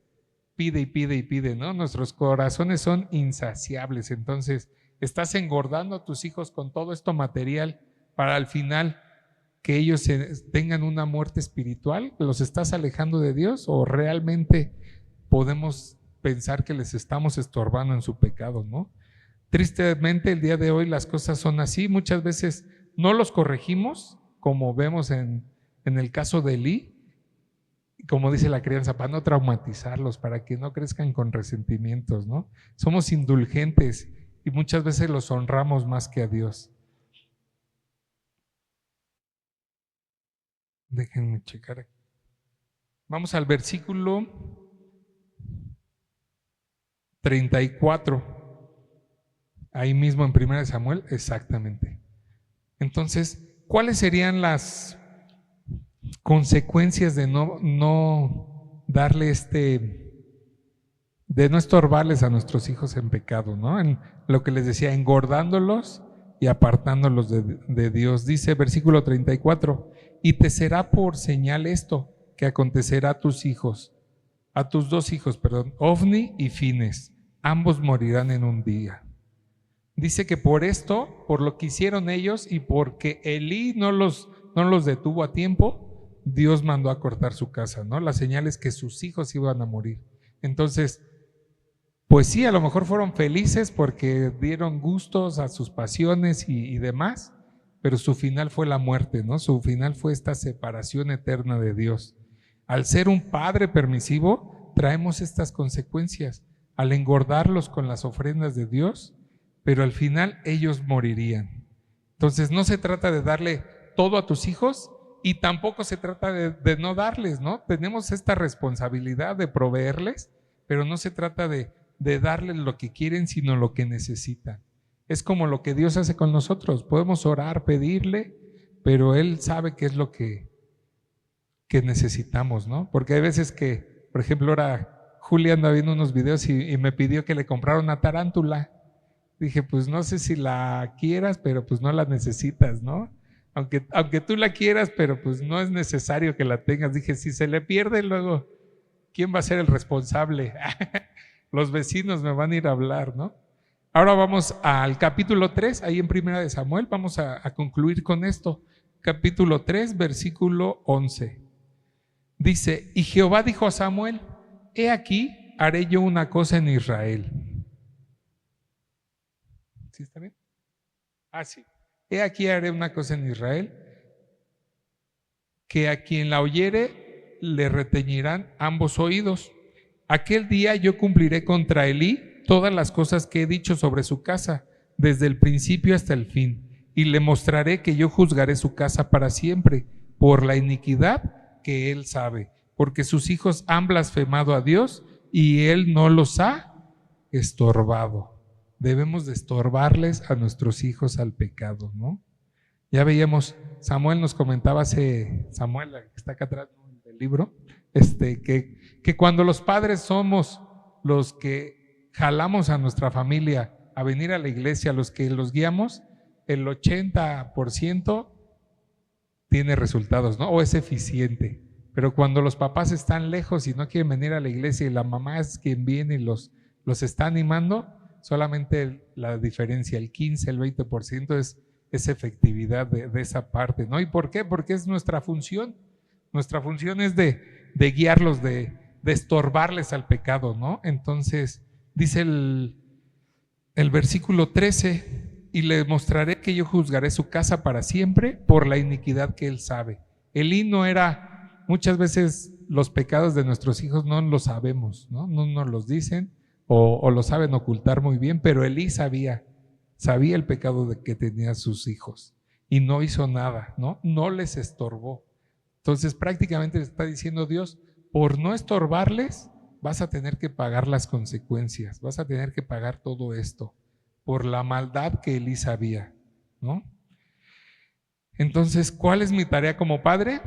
pide y pide y pide, ¿no? Nuestros corazones son insaciables. Entonces, estás engordando a tus hijos con todo esto material para al final que ellos tengan una muerte espiritual. ¿Los estás alejando de Dios o realmente podemos pensar que les estamos estorbando en su pecado, ¿no? Tristemente el día de hoy las cosas son así. Muchas veces no los corregimos, como vemos en el caso de Elí, como dice la crianza, para no traumatizarlos, para que no crezcan con resentimientos, ¿no? Somos indulgentes y muchas veces los honramos más que a Dios. Déjenme checar aquí. Vamos al versículo 34. Ahí mismo en 1 Samuel, exactamente. Entonces, ¿cuáles serían las consecuencias de no darle de no estorbarles a nuestros hijos en pecado, ¿no? En lo que les decía, engordándolos y apartándolos de Dios. Dice versículo 34, y te será por señal esto, que acontecerá a tus hijos, a tus dos hijos, perdón, Ofni y Fines, ambos morirán en un día. Dice que por esto, por lo que hicieron ellos y porque Elí no los detuvo a tiempo, Dios mandó a cortar su casa, ¿no? La señal es que sus hijos iban a morir. Entonces, pues sí, a lo mejor fueron felices porque dieron gustos a sus pasiones y demás, pero su final fue la muerte, ¿no? Su final fue esta separación eterna de Dios. Al ser un padre permisivo, traemos estas consecuencias. Al engordarlos con las ofrendas de Dios, pero al final ellos morirían. Entonces no se trata de darle todo a tus hijos y tampoco se trata de no darles, ¿no? Tenemos esta responsabilidad de proveerles, pero no se trata de darles lo que quieren, sino lo que necesitan. Es como lo que Dios hace con nosotros. Podemos orar, pedirle, pero Él sabe qué es lo que necesitamos, ¿no? Porque hay veces que, por ejemplo, ahora Julia anda viendo unos videos y me pidió que le comprara una tarántula. Dije, pues no sé si la quieras, pero pues no la necesitas, ¿no? Aunque tú la quieras, pero pues no es necesario que la tengas. Dije, si se le pierde luego, ¿quién va a ser el responsable? Los vecinos me van a ir a hablar, ¿no? Ahora vamos al capítulo 3, ahí en Primera de Samuel, vamos a concluir con esto. Capítulo 3, versículo 11. Dice, y Jehová dijo a Samuel, he aquí, haré yo una cosa en Israel. ¿Sí está bien? Sí. He aquí haré una cosa en Israel, que a quien la oyere le retañirán ambos oídos. Aquel día yo cumpliré contra Elí todas las cosas que he dicho sobre su casa, desde el principio hasta el fin, y le mostraré que yo juzgaré su casa para siempre, por la iniquidad que él sabe, porque sus hijos han blasfemado a Dios y él no los ha estorbado. Debemos de estorbarles a nuestros hijos al pecado, ¿no? Ya veíamos, Samuel nos comentaba Samuel, que está acá atrás del libro, que cuando los padres somos los que jalamos a nuestra familia a venir a la iglesia, los que los guiamos, el 80% tiene resultados, ¿no? O es eficiente. Pero cuando los papás están lejos y no quieren venir a la iglesia y la mamá es quien viene y los está animando, solamente la diferencia, el 15, el 20% es efectividad de esa parte, ¿no? ¿Y por qué? Porque es nuestra función. Nuestra función es de guiarlos, de estorbarles al pecado, ¿no? Entonces, dice el versículo 13, y le mostraré que yo juzgaré su casa para siempre por la iniquidad que él sabe. Elí no era, muchas veces los pecados de nuestros hijos no los sabemos, ¿no? No nos los dicen o lo saben ocultar muy bien, pero Elí sabía el pecado que tenían sus hijos y no hizo nada, ¿no? No les estorbó. Entonces prácticamente le está diciendo Dios, por no estorbarles, vas a tener que pagar las consecuencias, vas a tener que pagar todo esto por la maldad que Elí sabía, ¿no? Entonces, ¿cuál es mi tarea como padre?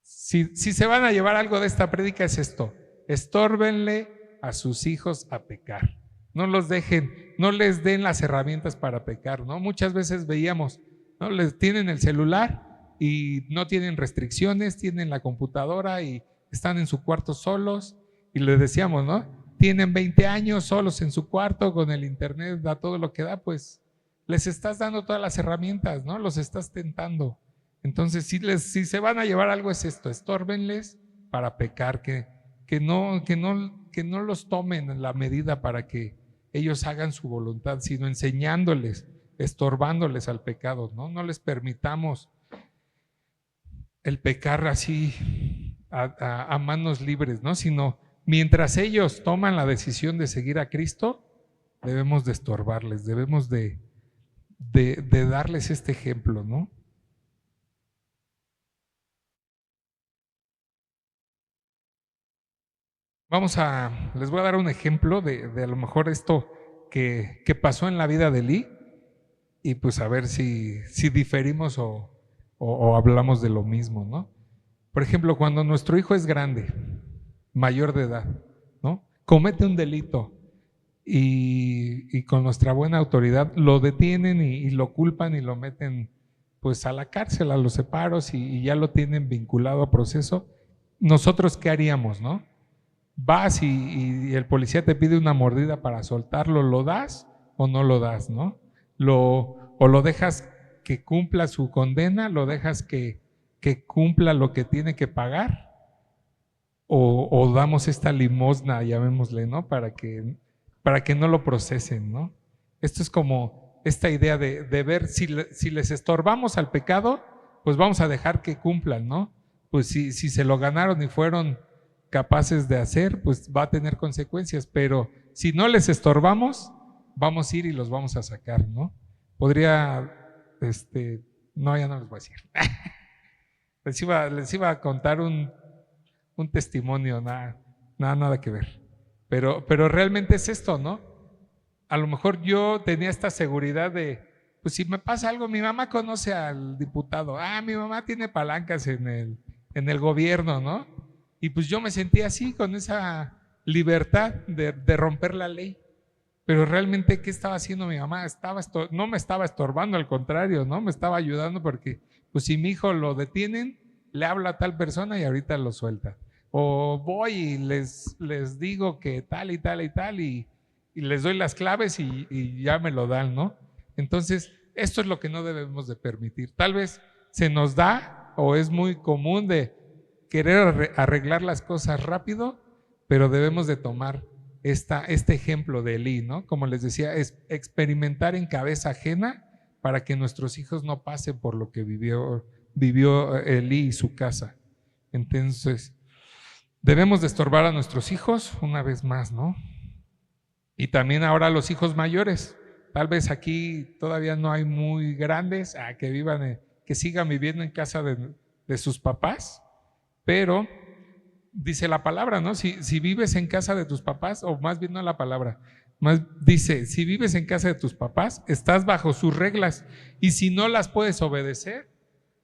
Si se van a llevar algo de esta prédica es esto: estórbenle a sus hijos a pecar. No los dejen, no les den las herramientas para pecar, ¿no? Muchas veces veíamos, ¿no? Les tienen el celular y no tienen restricciones, tienen la computadora y están en su cuarto solos y les decíamos, ¿no? Tienen 20 años solos en su cuarto con el internet, da todo lo que da, pues les estás dando todas las herramientas, ¿no? Los estás tentando. Entonces, si se van a llevar algo es esto: estórbenles para pecar, que no los tomen en la medida para que ellos hagan su voluntad, sino enseñándoles, estorbándoles al pecado, ¿no? No les permitamos el pecar así a manos libres, ¿no? Sino mientras ellos toman la decisión de seguir a Cristo, debemos de estorbarles, debemos de darles este ejemplo, ¿no? Les voy a dar un ejemplo de a lo mejor esto que pasó en la vida de Elí, y pues a ver si diferimos o hablamos de lo mismo, ¿no? Por ejemplo, cuando nuestro hijo es grande, mayor de edad, ¿no? Comete un delito y con nuestra buena autoridad lo detienen y lo culpan y lo meten pues a la cárcel, a los separos y ya lo tienen vinculado a proceso. ¿Nosotros qué haríamos, no? Vas y el policía te pide una mordida para soltarlo, ¿lo das o no lo das, no? O lo dejas que cumpla su condena, lo dejas que cumpla lo que tiene que pagar, o damos esta limosna, llamémosle, ¿no? Para que no lo procesen, ¿no? Esto es como esta idea de ver si les estorbamos al pecado, pues vamos a dejar que cumplan, ¿no? Pues si se lo ganaron y fueron capaces de hacer, pues va a tener consecuencias, pero si no les estorbamos, vamos a ir y los vamos a sacar, ¿no? Podría, no, ya no les voy a decir. Les iba a contar un testimonio, nada que ver. Pero realmente es esto, ¿no? A lo mejor yo tenía esta seguridad de, pues si me pasa algo, mi mamá conoce al diputado, mi mamá tiene palancas en el gobierno, ¿no? Y pues yo me sentía así, con esa libertad de romper la ley. Pero realmente, ¿qué estaba haciendo mi mamá? No me estaba estorbando, al contrario, ¿no? Me estaba ayudando porque, pues si mi hijo lo detienen, le habla a tal persona y ahorita lo suelta. O voy y les digo que tal y tal y tal y les doy las claves y ya me lo dan, ¿no? Entonces, esto es lo que no debemos de permitir. Tal vez se nos da o es muy común de querer arreglar las cosas rápido, pero debemos de tomar este ejemplo de Elí, ¿no? Como les decía, es experimentar en cabeza ajena para que nuestros hijos no pasen por lo que vivió Elí y su casa. Entonces, debemos de estorbar a nuestros hijos una vez más, ¿no? Y también ahora a los hijos mayores. Tal vez aquí todavía no hay muy grandes que sigan viviendo en casa de sus papás, pero dice la palabra, ¿no? Si vives en casa de tus papás, o más bien no la palabra, más dice, si vives en casa de tus papás, estás bajo sus reglas y si no las puedes obedecer,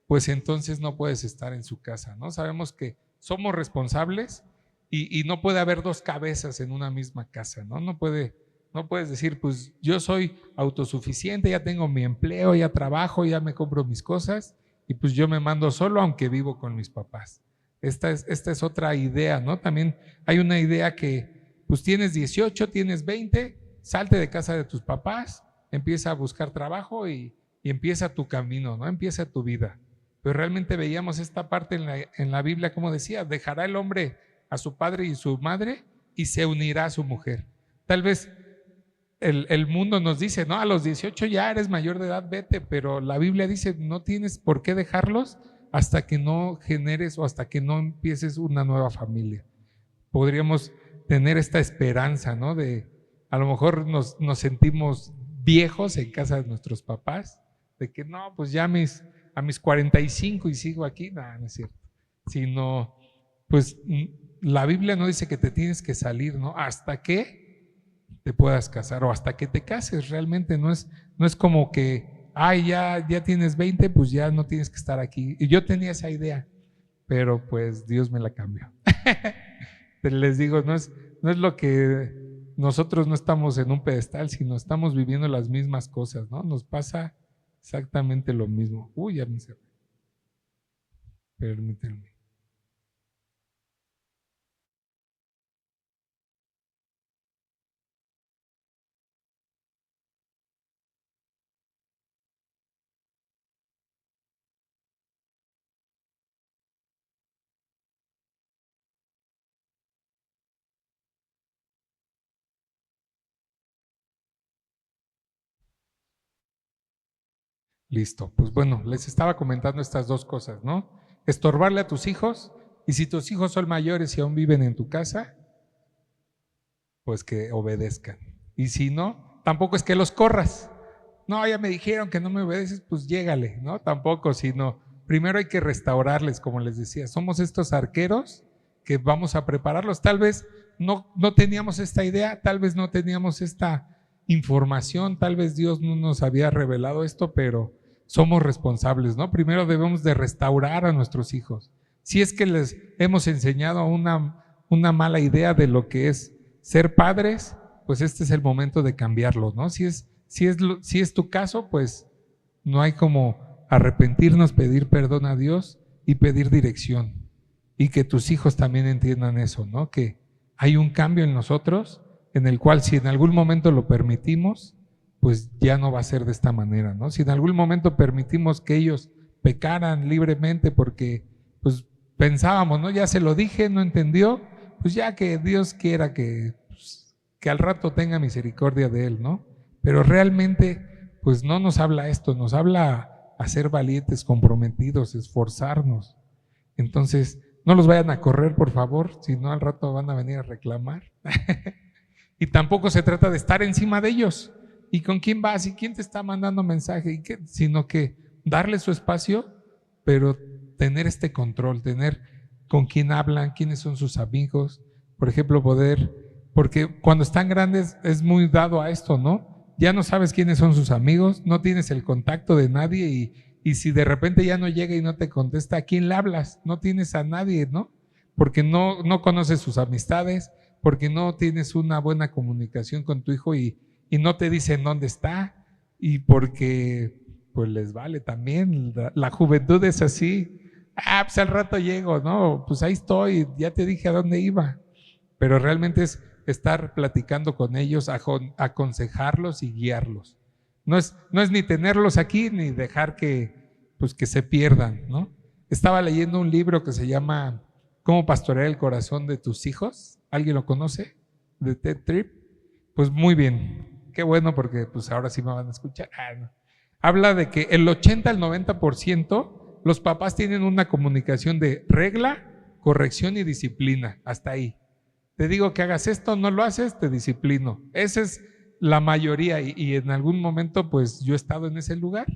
pues entonces no puedes estar en su casa, ¿no? Sabemos que somos responsables y no puede haber dos cabezas en una misma casa, ¿no? No puedes decir, pues yo soy autosuficiente, ya tengo mi empleo, ya trabajo, ya me compro mis cosas y pues yo me mando solo aunque vivo con mis papás. Esta es otra idea, ¿no? También hay una idea que pues tienes 18, tienes 20, salte de casa de tus papás, empieza a buscar trabajo y empieza tu camino, ¿no? Empieza tu vida. Pero realmente veíamos esta parte en la Biblia, como decía, dejará el hombre a su padre y su madre y se unirá a su mujer. Tal vez el mundo nos dice, no, a los 18 ya eres mayor de edad, vete, pero la Biblia dice, no tienes por qué dejarlos hasta que no generes o hasta que no empieces una nueva familia. Podríamos tener esta esperanza, ¿no? A lo mejor nos sentimos viejos en casa de nuestros papás, de que no, pues ya a mis 45 y sigo aquí, no es cierto. Sino, pues la Biblia no dice que te tienes que salir, ¿no? Hasta que te puedas casar o hasta que te cases. Realmente no es como que ya tienes 20, pues ya no tienes que estar aquí. Y yo tenía esa idea, pero pues Dios me la cambió. Les digo, no es lo que nosotros no estamos en un pedestal, sino estamos viviendo las mismas cosas, ¿no? Nos pasa exactamente lo mismo. Ya me cerré. Permítanme. Listo. Pues bueno, les estaba comentando estas dos cosas, ¿no? Estorbarle a tus hijos, y si tus hijos son mayores y aún viven en tu casa, pues que obedezcan. Y si no, tampoco es que los corras. No, ya me dijeron que no me obedeces, pues llégale, ¿no? Tampoco, sino primero hay que restaurarles, como les decía. Somos estos arqueros que vamos a prepararlos. Tal vez no teníamos esta idea, tal vez no teníamos esta información, tal vez Dios no nos había revelado esto, pero somos responsables, ¿no? Primero debemos de restaurar a nuestros hijos. Si es que les hemos enseñado una mala idea de lo que es ser padres, pues este es el momento de cambiarlo, ¿no? Si es tu caso, pues no hay como arrepentirnos, pedir perdón a Dios y pedir dirección. Y que tus hijos también entiendan eso, ¿no? Que hay un cambio en nosotros en el cual si en algún momento lo permitimos, pues ya no va a ser de esta manera, ¿no? Si en algún momento permitimos que ellos pecaran libremente porque pues pensábamos, ¿no? Ya se lo dije, no entendió, pues ya que Dios quiera pues, que al rato tenga misericordia de él, ¿no? Pero realmente pues no nos habla esto, nos habla a ser valientes, comprometidos, esforzarnos. Entonces, no los vayan a correr, por favor, si no al rato van a venir a reclamar. Y tampoco se trata de estar encima de ellos. ¿Y con quién vas? ¿Y quién te está mandando mensaje? Sino que darle su espacio, pero tener este control, tener con quién hablan, quiénes son sus amigos. Por ejemplo, porque cuando están grandes es muy dado a esto, ¿no? Ya no sabes quiénes son sus amigos, no tienes el contacto de nadie y si de repente ya no llega y no te contesta, ¿a quién le hablas? No tienes a nadie, ¿no? Porque no conoces sus amistades, porque no tienes una buena comunicación con tu hijo y no te dicen dónde está y porque pues les vale también. La juventud es así. Pues al rato llego, ¿no? Pues ahí estoy, ya te dije a dónde iba. Pero realmente es estar platicando con ellos, aconsejarlos y guiarlos. No es ni tenerlos aquí ni dejar que se pierdan, ¿no? Estaba leyendo un libro que se llama ¿Cómo pastorear el corazón de tus hijos? ¿Alguien lo conoce? De Ted Tripp. Pues muy bien, qué bueno porque pues ahora sí me van a escuchar. No. Habla de que el 80 al 90% los papás tienen una comunicación de regla, corrección y disciplina, hasta ahí. Te digo que hagas esto, no lo haces, te disciplino. Esa es la mayoría y en algún momento pues yo he estado en ese lugar.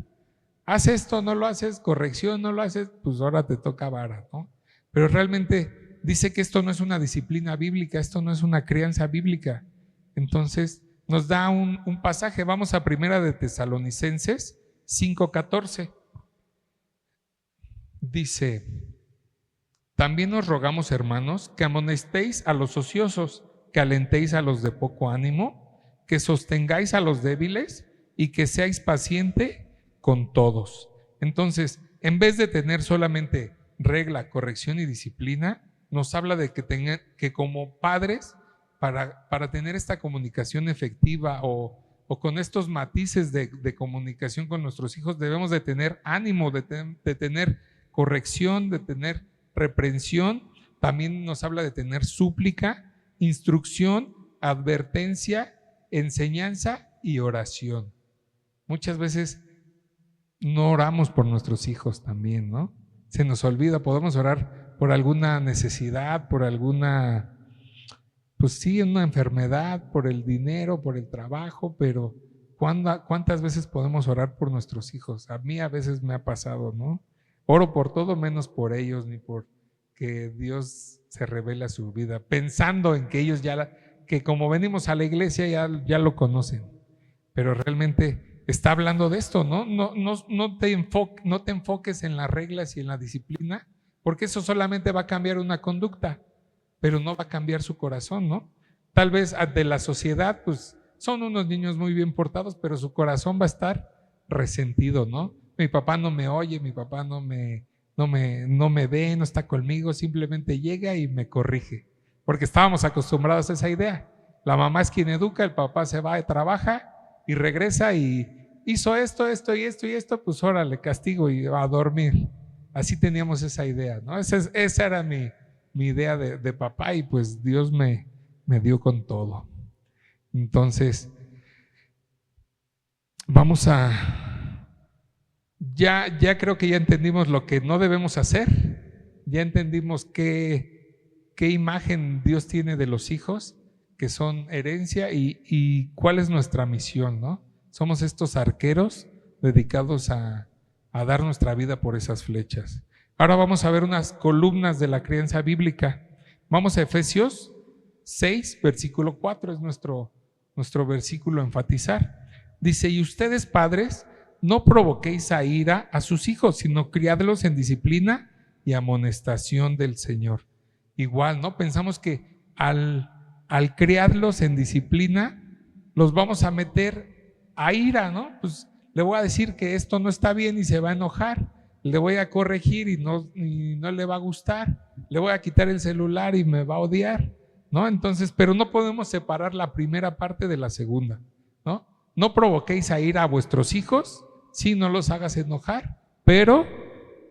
Haz esto, no lo haces, corrección, no lo haces, pues ahora te toca vara, ¿no? Pero realmente dice que esto no es una disciplina bíblica, esto no es una crianza bíblica. Entonces nos da un pasaje, vamos a Primera de Tesalonicenses 5:14. Dice: también os rogamos, hermanos, que amonestéis a los ociosos, que alentéis a los de poco ánimo, que sostengáis a los débiles y que seáis paciente con todos. Entonces, en vez de tener solamente regla, corrección y disciplina, nos habla de que como padres, para tener esta comunicación efectiva o con estos matices de comunicación con nuestros hijos, debemos de tener ánimo, de tener corrección, de tener reprensión. También nos habla de tener súplica, instrucción, advertencia, enseñanza y oración. Muchas veces no oramos por nuestros hijos también, ¿no? Se nos olvida, podemos orar por alguna necesidad, por alguna, pues sí, una enfermedad, por el dinero, por el trabajo, pero ¿cuántas veces podemos orar por nuestros hijos? A mí a veces me ha pasado, ¿no? Oro por todo menos por ellos, ni por que Dios se revele a su vida, pensando en que ellos que como venimos a la iglesia ya lo conocen, pero realmente está hablando de esto, ¿no? No te enfoques en las reglas y en la disciplina, porque eso solamente va a cambiar una conducta, pero no va a cambiar su corazón, ¿no? Tal vez de la sociedad, pues son unos niños muy bien portados, pero su corazón va a estar resentido, ¿no? Mi papá no me oye, mi papá no me ve, no está conmigo, simplemente llega y me corrige, porque estábamos acostumbrados a esa idea. La mamá es quien educa, el papá se va y trabaja y regresa y hizo esto, pues órale, castigo y va a dormir. Así teníamos esa idea, ¿no? Esa era mi idea de papá y pues Dios me dio con todo. Entonces, vamos a... Ya creo que ya entendimos lo que no debemos hacer, ya entendimos qué imagen Dios tiene de los hijos, que son herencia y cuál es nuestra misión, ¿no? Somos estos arqueros dedicados a dar nuestra vida por esas flechas. Ahora vamos a ver unas columnas de la crianza bíblica. Vamos a Efesios 6, versículo 4, es nuestro versículo a enfatizar. Dice: y ustedes, padres, no provoquéis a ira a sus hijos, sino criadlos en disciplina y amonestación del Señor. Igual, ¿no? Pensamos que al criarlos en disciplina, los vamos a meter a ira, ¿no? Pues le voy a decir que esto no está bien y se va a enojar. Le voy a corregir y no le va a gustar. Le voy a quitar el celular y me va a odiar, ¿no? Entonces, pero no podemos separar la primera parte de la segunda, ¿no? No provoquéis a ira a vuestros hijos, sí, no los hagas enojar, pero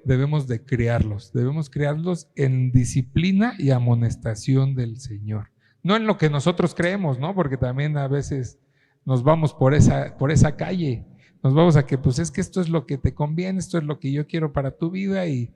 debemos criarlos en disciplina y amonestación del Señor. No en lo que nosotros creemos, ¿no? Porque también a veces nos vamos por esa calle. Nos vamos a que, pues es que esto es lo que te conviene, esto es lo que yo quiero para tu vida y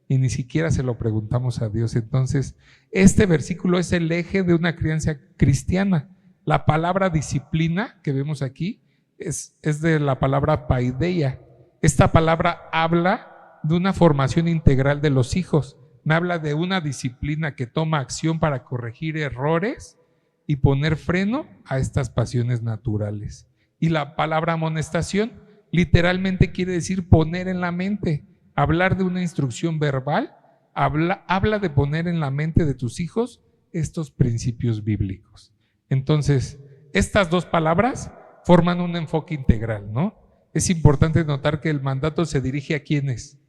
ni siquiera se lo preguntamos a Dios. Entonces, este versículo es el eje de una crianza cristiana. La palabra disciplina que vemos aquí es de la palabra paideia. Esta palabra habla de una formación integral de los hijos. Me habla de una disciplina que toma acción para corregir errores y poner freno a estas pasiones naturales. Y la palabra amonestación literalmente quiere decir poner en la mente. Hablar de una instrucción verbal habla de poner en la mente de tus hijos estos principios bíblicos. Entonces, estas dos palabras forman un enfoque integral, ¿no? Es importante notar que el mandato se dirige a ¿quiénes?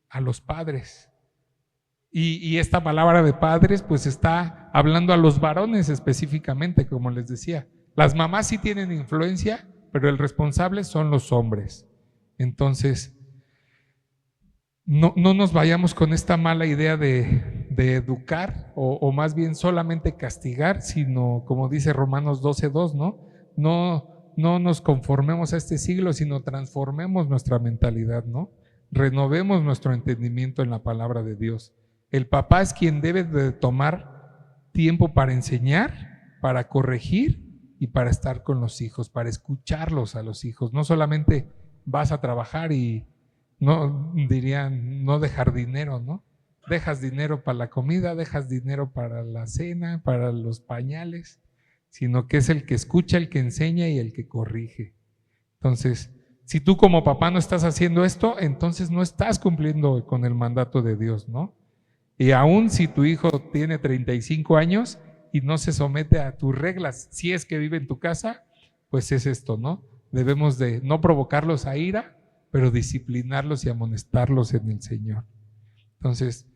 A los padres. Y esta palabra de padres pues está hablando a los varones específicamente, como les decía. Las mamás sí tienen influencia, pero el responsable son los hombres. Entonces, no nos vayamos con esta mala idea de educar o más bien solamente castigar, sino como dice Romanos 12:2, ¿no? No nos conformemos a este siglo, sino transformemos nuestra mentalidad, ¿no? Renovemos nuestro entendimiento en la palabra de Dios. El papá es quien debe de tomar tiempo para enseñar, para corregir y para estar con los hijos, para escucharlos a los hijos. No solamente vas a trabajar y no dejar dinero, ¿no? Dejas dinero para la comida, dejas dinero para la cena, para los pañales, sino que es el que escucha, el que enseña y el que corrige. Entonces, si tú como papá no estás haciendo esto, entonces no estás cumpliendo con el mandato de Dios, ¿no? Y aún si tu hijo tiene 35 años y no se somete a tus reglas, si es que vive en tu casa, pues es esto, ¿no? Debemos de no provocarlos a ira, pero disciplinarlos y amonestarlos en el Señor. Entonces,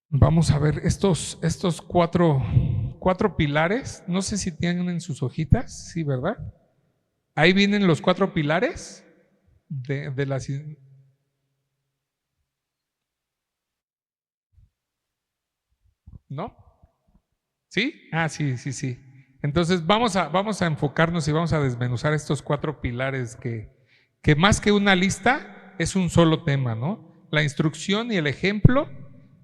vamos a ver estos cuatro pilares. No sé si tienen en sus hojitas, sí, ¿verdad? Ahí vienen los 4 pilares de las... ¿No? ¿Sí? Ah, sí. Entonces vamos a enfocarnos y vamos a desmenuzar estos 4 pilares que más que una lista es un solo tema, ¿no? La instrucción y el ejemplo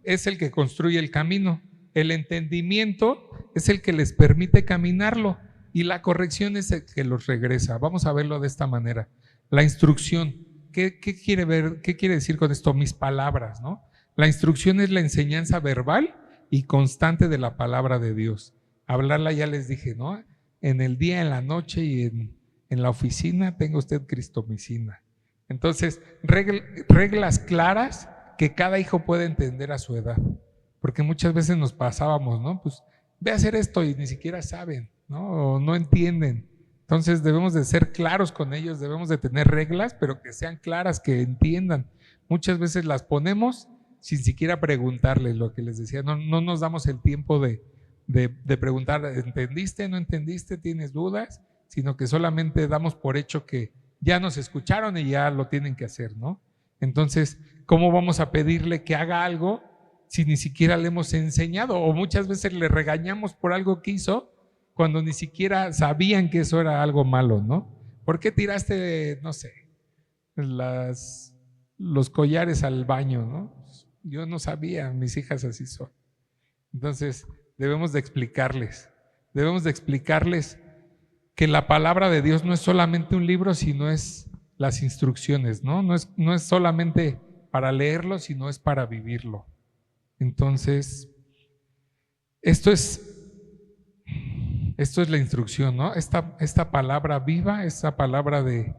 es el que construye el camino. El entendimiento es el que les permite caminarlo y la corrección es el que los regresa. Vamos a verlo de esta manera. La instrucción, ¿qué quiere decir con esto? Mis palabras, ¿no? La instrucción es la enseñanza verbal y constante de la palabra de Dios. Hablarla ya les dije, ¿no? En el día, en la noche y en la oficina tenga usted cristomicina. Entonces, reglas claras que cada hijo puede entender a su edad. Porque muchas veces nos pasábamos, ¿no? Pues ve a hacer esto y ni siquiera saben, ¿no? O no entienden. Entonces debemos de ser claros con ellos, debemos de tener reglas, pero que sean claras, que entiendan. Muchas veces las ponemos sin siquiera preguntarles lo que les decía. No nos damos el tiempo de preguntar, ¿entendiste? ¿No entendiste? ¿Tienes dudas? Sino que solamente damos por hecho que ya nos escucharon y ya lo tienen que hacer, ¿no? Entonces, ¿cómo vamos a pedirle que haga algo si ni siquiera le hemos enseñado? O muchas veces le regañamos por algo que hizo cuando ni siquiera sabían que eso era algo malo, ¿no? ¿Por qué tiraste, no sé, los collares al baño, ¿no? Yo no sabía, mis hijas así son. Entonces, debemos de explicarles que la palabra de Dios no es solamente un libro, sino es las instrucciones, ¿no? No es solamente para leerlo, sino es para vivirlo. Entonces, esto es la instrucción, ¿no? Esta palabra viva, esta palabra de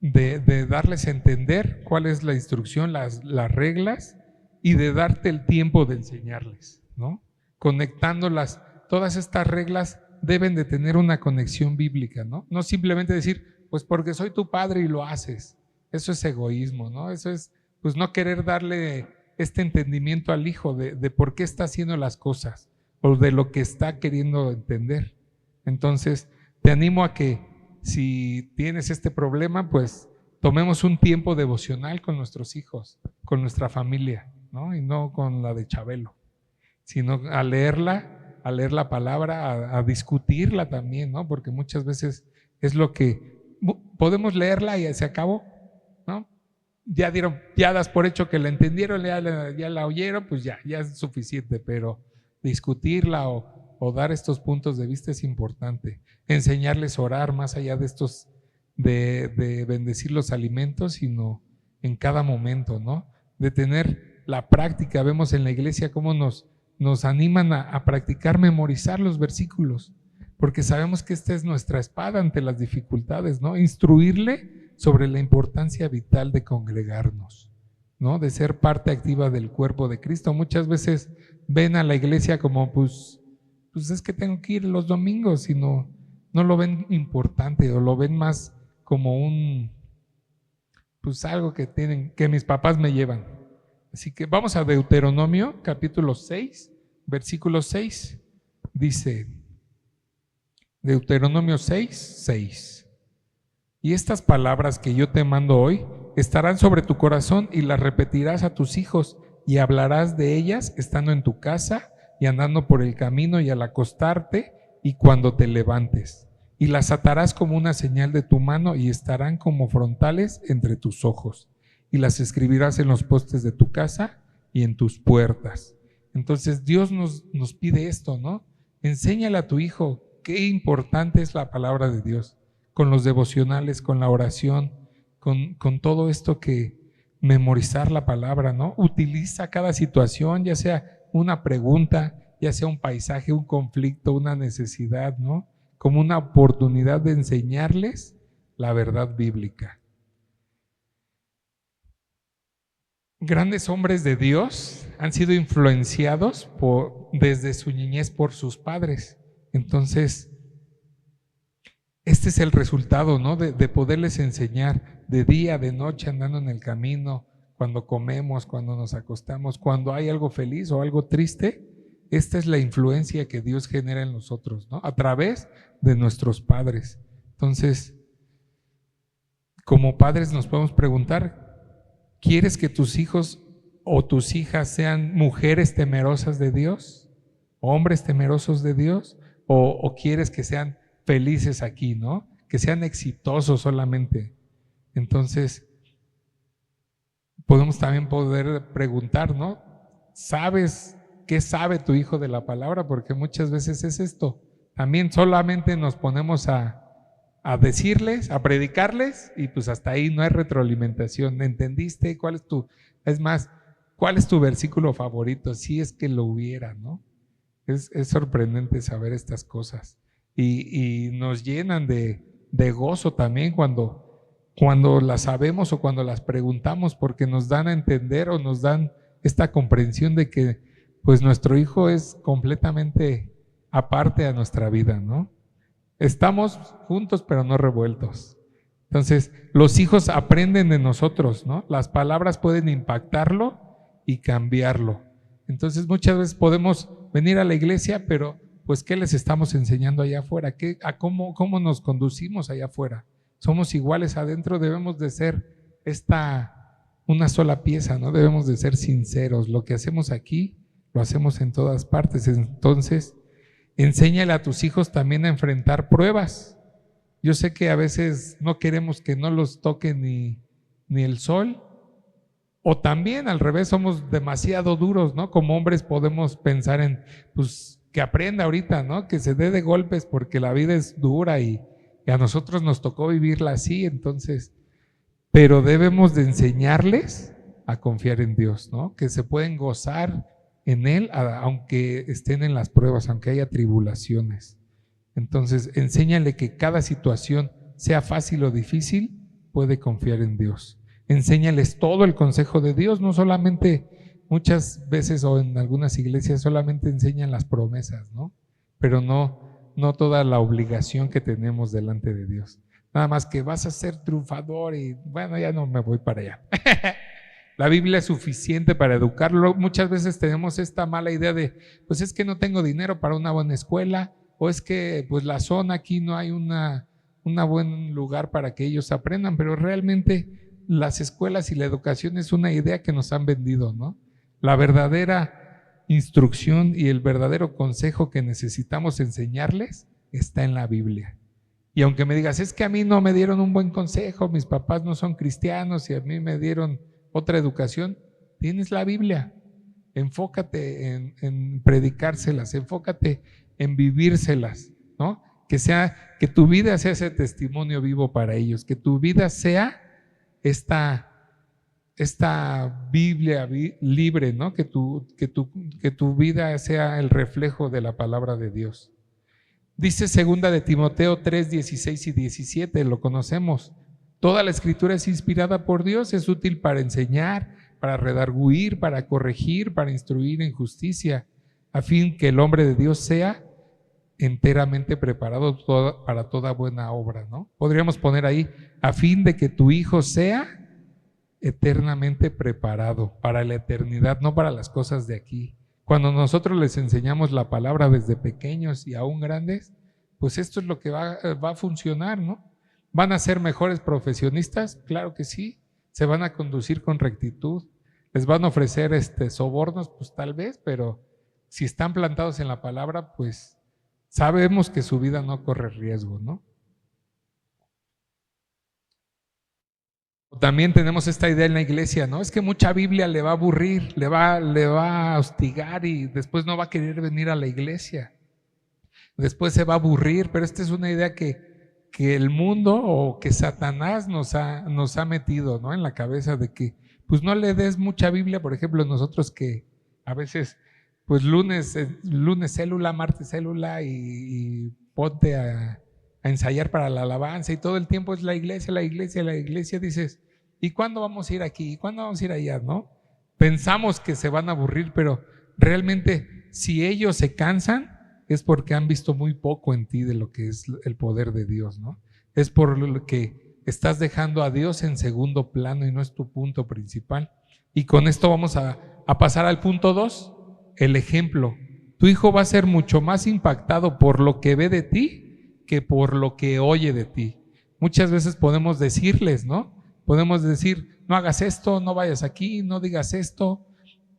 de darles a entender cuál es la instrucción, las reglas, y de darte el tiempo de enseñarles, ¿no? Conectándolas. Todas estas reglas deben de tener una conexión bíblica, ¿no? No simplemente decir, pues porque soy tu padre y lo haces. Eso es egoísmo, ¿no? Eso es, pues, no querer darle este entendimiento al hijo de por qué está haciendo las cosas o de lo que está queriendo entender. Entonces, te animo a que si tienes este problema, pues tomemos un tiempo devocional con nuestros hijos, con nuestra familia, ¿no? Y no con la de Chabelo, sino a leerla, a leer la palabra, a discutirla también, ¿no? Porque muchas veces es lo que podemos leerla y se acabó, ¿no? Ya das por hecho que la entendieron, ya la oyeron, pues ya es suficiente, pero discutirla o dar estos puntos de vista es importante. Enseñarles a orar más allá de estos, de bendecir los alimentos, sino en cada momento, ¿no? De tener la práctica. Vemos en la iglesia cómo nos animan a practicar, memorizar los versículos, porque sabemos que esta es nuestra espada ante las dificultades, ¿no? Instruirle sobre la importancia vital de congregarnos, ¿no? De ser parte activa del cuerpo de Cristo. Muchas veces ven a la iglesia como, pues es que tengo que ir los domingos, sino no lo ven importante o lo ven más como pues algo que tienen, que mis papás me llevan. Así que vamos a Deuteronomio capítulo 6, versículo 6. Dice Deuteronomio 6:6. Y estas palabras que yo te mando hoy estarán sobre tu corazón y las repetirás a tus hijos y hablarás de ellas estando en tu casa y andando por el camino y al acostarte y cuando te levantes. Y las atarás como una señal de tu mano y estarán como frontales entre tus ojos. Y las escribirás en los postes de tu casa y en tus puertas. Entonces Dios nos pide esto, ¿no? Enséñale a tu hijo qué importante es la palabra de Dios, con los devocionales, con la oración, con todo esto que memorizar la palabra, ¿no? Utiliza cada situación, ya sea una pregunta, ya sea un paisaje, un conflicto, una necesidad, ¿no? Como una oportunidad de enseñarles la verdad bíblica. Grandes hombres de Dios han sido influenciados desde su niñez por sus padres. Entonces, este es el resultado, ¿no? De poderles enseñar de día, de noche, andando en el camino, cuando comemos, cuando nos acostamos, cuando hay algo feliz o algo triste. Esta es la influencia que Dios genera en nosotros, ¿no? A través de nuestros padres. Entonces, como padres nos podemos preguntar, ¿quieres que tus hijos o tus hijas sean mujeres temerosas de Dios? ¿Hombres temerosos de Dios? ¿O quieres que sean felices aquí, ¿no? Que sean exitosos solamente? Entonces, podemos también preguntar, ¿no? ¿Sabes qué sabe tu hijo de la palabra? Porque muchas veces es esto. También solamente nos ponemos a decirles, a predicarles, y pues hasta ahí no hay retroalimentación. ¿Entendiste? ¿Cuál es tu versículo favorito? Si es que lo hubiera, ¿no? Es sorprendente saber estas cosas. Y nos llenan de gozo también cuando las sabemos o cuando las preguntamos, porque nos dan a entender o nos dan esta comprensión de que pues nuestro hijo es completamente aparte a nuestra vida, ¿no? Estamos juntos pero no revueltos. Entonces, los hijos aprenden de nosotros, ¿no? Las palabras pueden impactarlo y cambiarlo. Entonces, muchas veces podemos venir a la iglesia, pero pues ¿qué les estamos enseñando allá afuera? ¿Cómo nos conducimos allá afuera? Somos iguales adentro, debemos de ser una sola pieza, ¿no? Debemos de ser sinceros. Lo que hacemos aquí, lo hacemos en todas partes. Entonces, enséñale a tus hijos también a enfrentar pruebas. Yo sé que a veces no queremos que no los toque ni el sol, o también al revés, somos demasiado duros, ¿no? Como hombres podemos pensar en, pues, que aprenda ahorita, ¿no? Que se dé de golpes porque la vida es dura y a nosotros nos tocó vivirla así, entonces, pero debemos de enseñarles a confiar en Dios, ¿no? Que se pueden gozar en Él, aunque estén en las pruebas, aunque haya tribulaciones. Entonces, enséñale que cada situación, sea fácil o difícil, puede confiar en Dios. Enséñales todo el consejo de Dios, no solamente muchas veces o en algunas iglesias solamente enseñan las promesas, ¿no? Pero no toda la obligación que tenemos delante de Dios. Nada más que vas a ser triunfador y bueno, ya no me voy para allá. La Biblia es suficiente para educarlo. Muchas veces tenemos esta mala idea de, pues es que no tengo dinero para una buena escuela, o es que pues la zona aquí no hay un buen lugar para que ellos aprendan, pero realmente las escuelas y la educación es una idea que nos han vendido, ¿no? La verdadera instrucción y el verdadero consejo que necesitamos enseñarles está en la Biblia. Y aunque me digas, es que a mí no me dieron un buen consejo, mis papás no son cristianos y a mí me dieron otra educación, tienes la Biblia. Enfócate en predicárselas, enfócate en vivírselas, ¿no? Que tu vida sea ese testimonio vivo para ellos, que tu vida sea esta Biblia libre, ¿no? Que tu vida sea el reflejo de la palabra de Dios. Dice 2 de Timoteo 3, 16 y 17, lo conocemos. Toda la escritura es inspirada por Dios, es útil para enseñar, para redarguir, para corregir, para instruir en justicia, a fin que el hombre de Dios sea enteramente preparado para toda buena obra, ¿no? Podríamos poner ahí, a fin de que tu hijo sea eternamente preparado para la eternidad, no para las cosas de aquí. Cuando nosotros les enseñamos la palabra desde pequeños y aún grandes, pues esto es lo que va a funcionar, ¿no? ¿Van a ser mejores profesionistas? Claro que sí. ¿Se van a conducir con rectitud? ¿Les van a ofrecer sobornos? Pues tal vez, pero si están plantados en la palabra, pues sabemos que su vida no corre riesgo, ¿no? También tenemos esta idea en la iglesia, ¿no? Es que mucha Biblia le va a aburrir, le va a hostigar y después no va a querer venir a la iglesia. Después se va a aburrir, pero esta es una idea que el mundo o que Satanás nos ha metido, ¿no? En la cabeza de que pues no le des mucha Biblia. Por ejemplo, nosotros que a veces pues lunes célula, martes célula y ponte a ensayar para la alabanza y todo el tiempo es la iglesia, dices, ¿y cuándo vamos a ir aquí? ¿Y cuándo vamos a ir allá? ¿No? Pensamos que se van a aburrir, pero realmente si ellos se cansan es porque han visto muy poco en ti de lo que es el poder de Dios, ¿no? Es por lo que estás dejando a Dios en segundo plano y no es tu punto principal. Y con esto vamos a pasar al punto 2, el ejemplo. Tu hijo va a ser mucho más impactado por lo que ve de ti que por lo que oye de ti. Muchas veces podemos decirles, ¿no? Podemos decir, no hagas esto, no vayas aquí, no digas esto,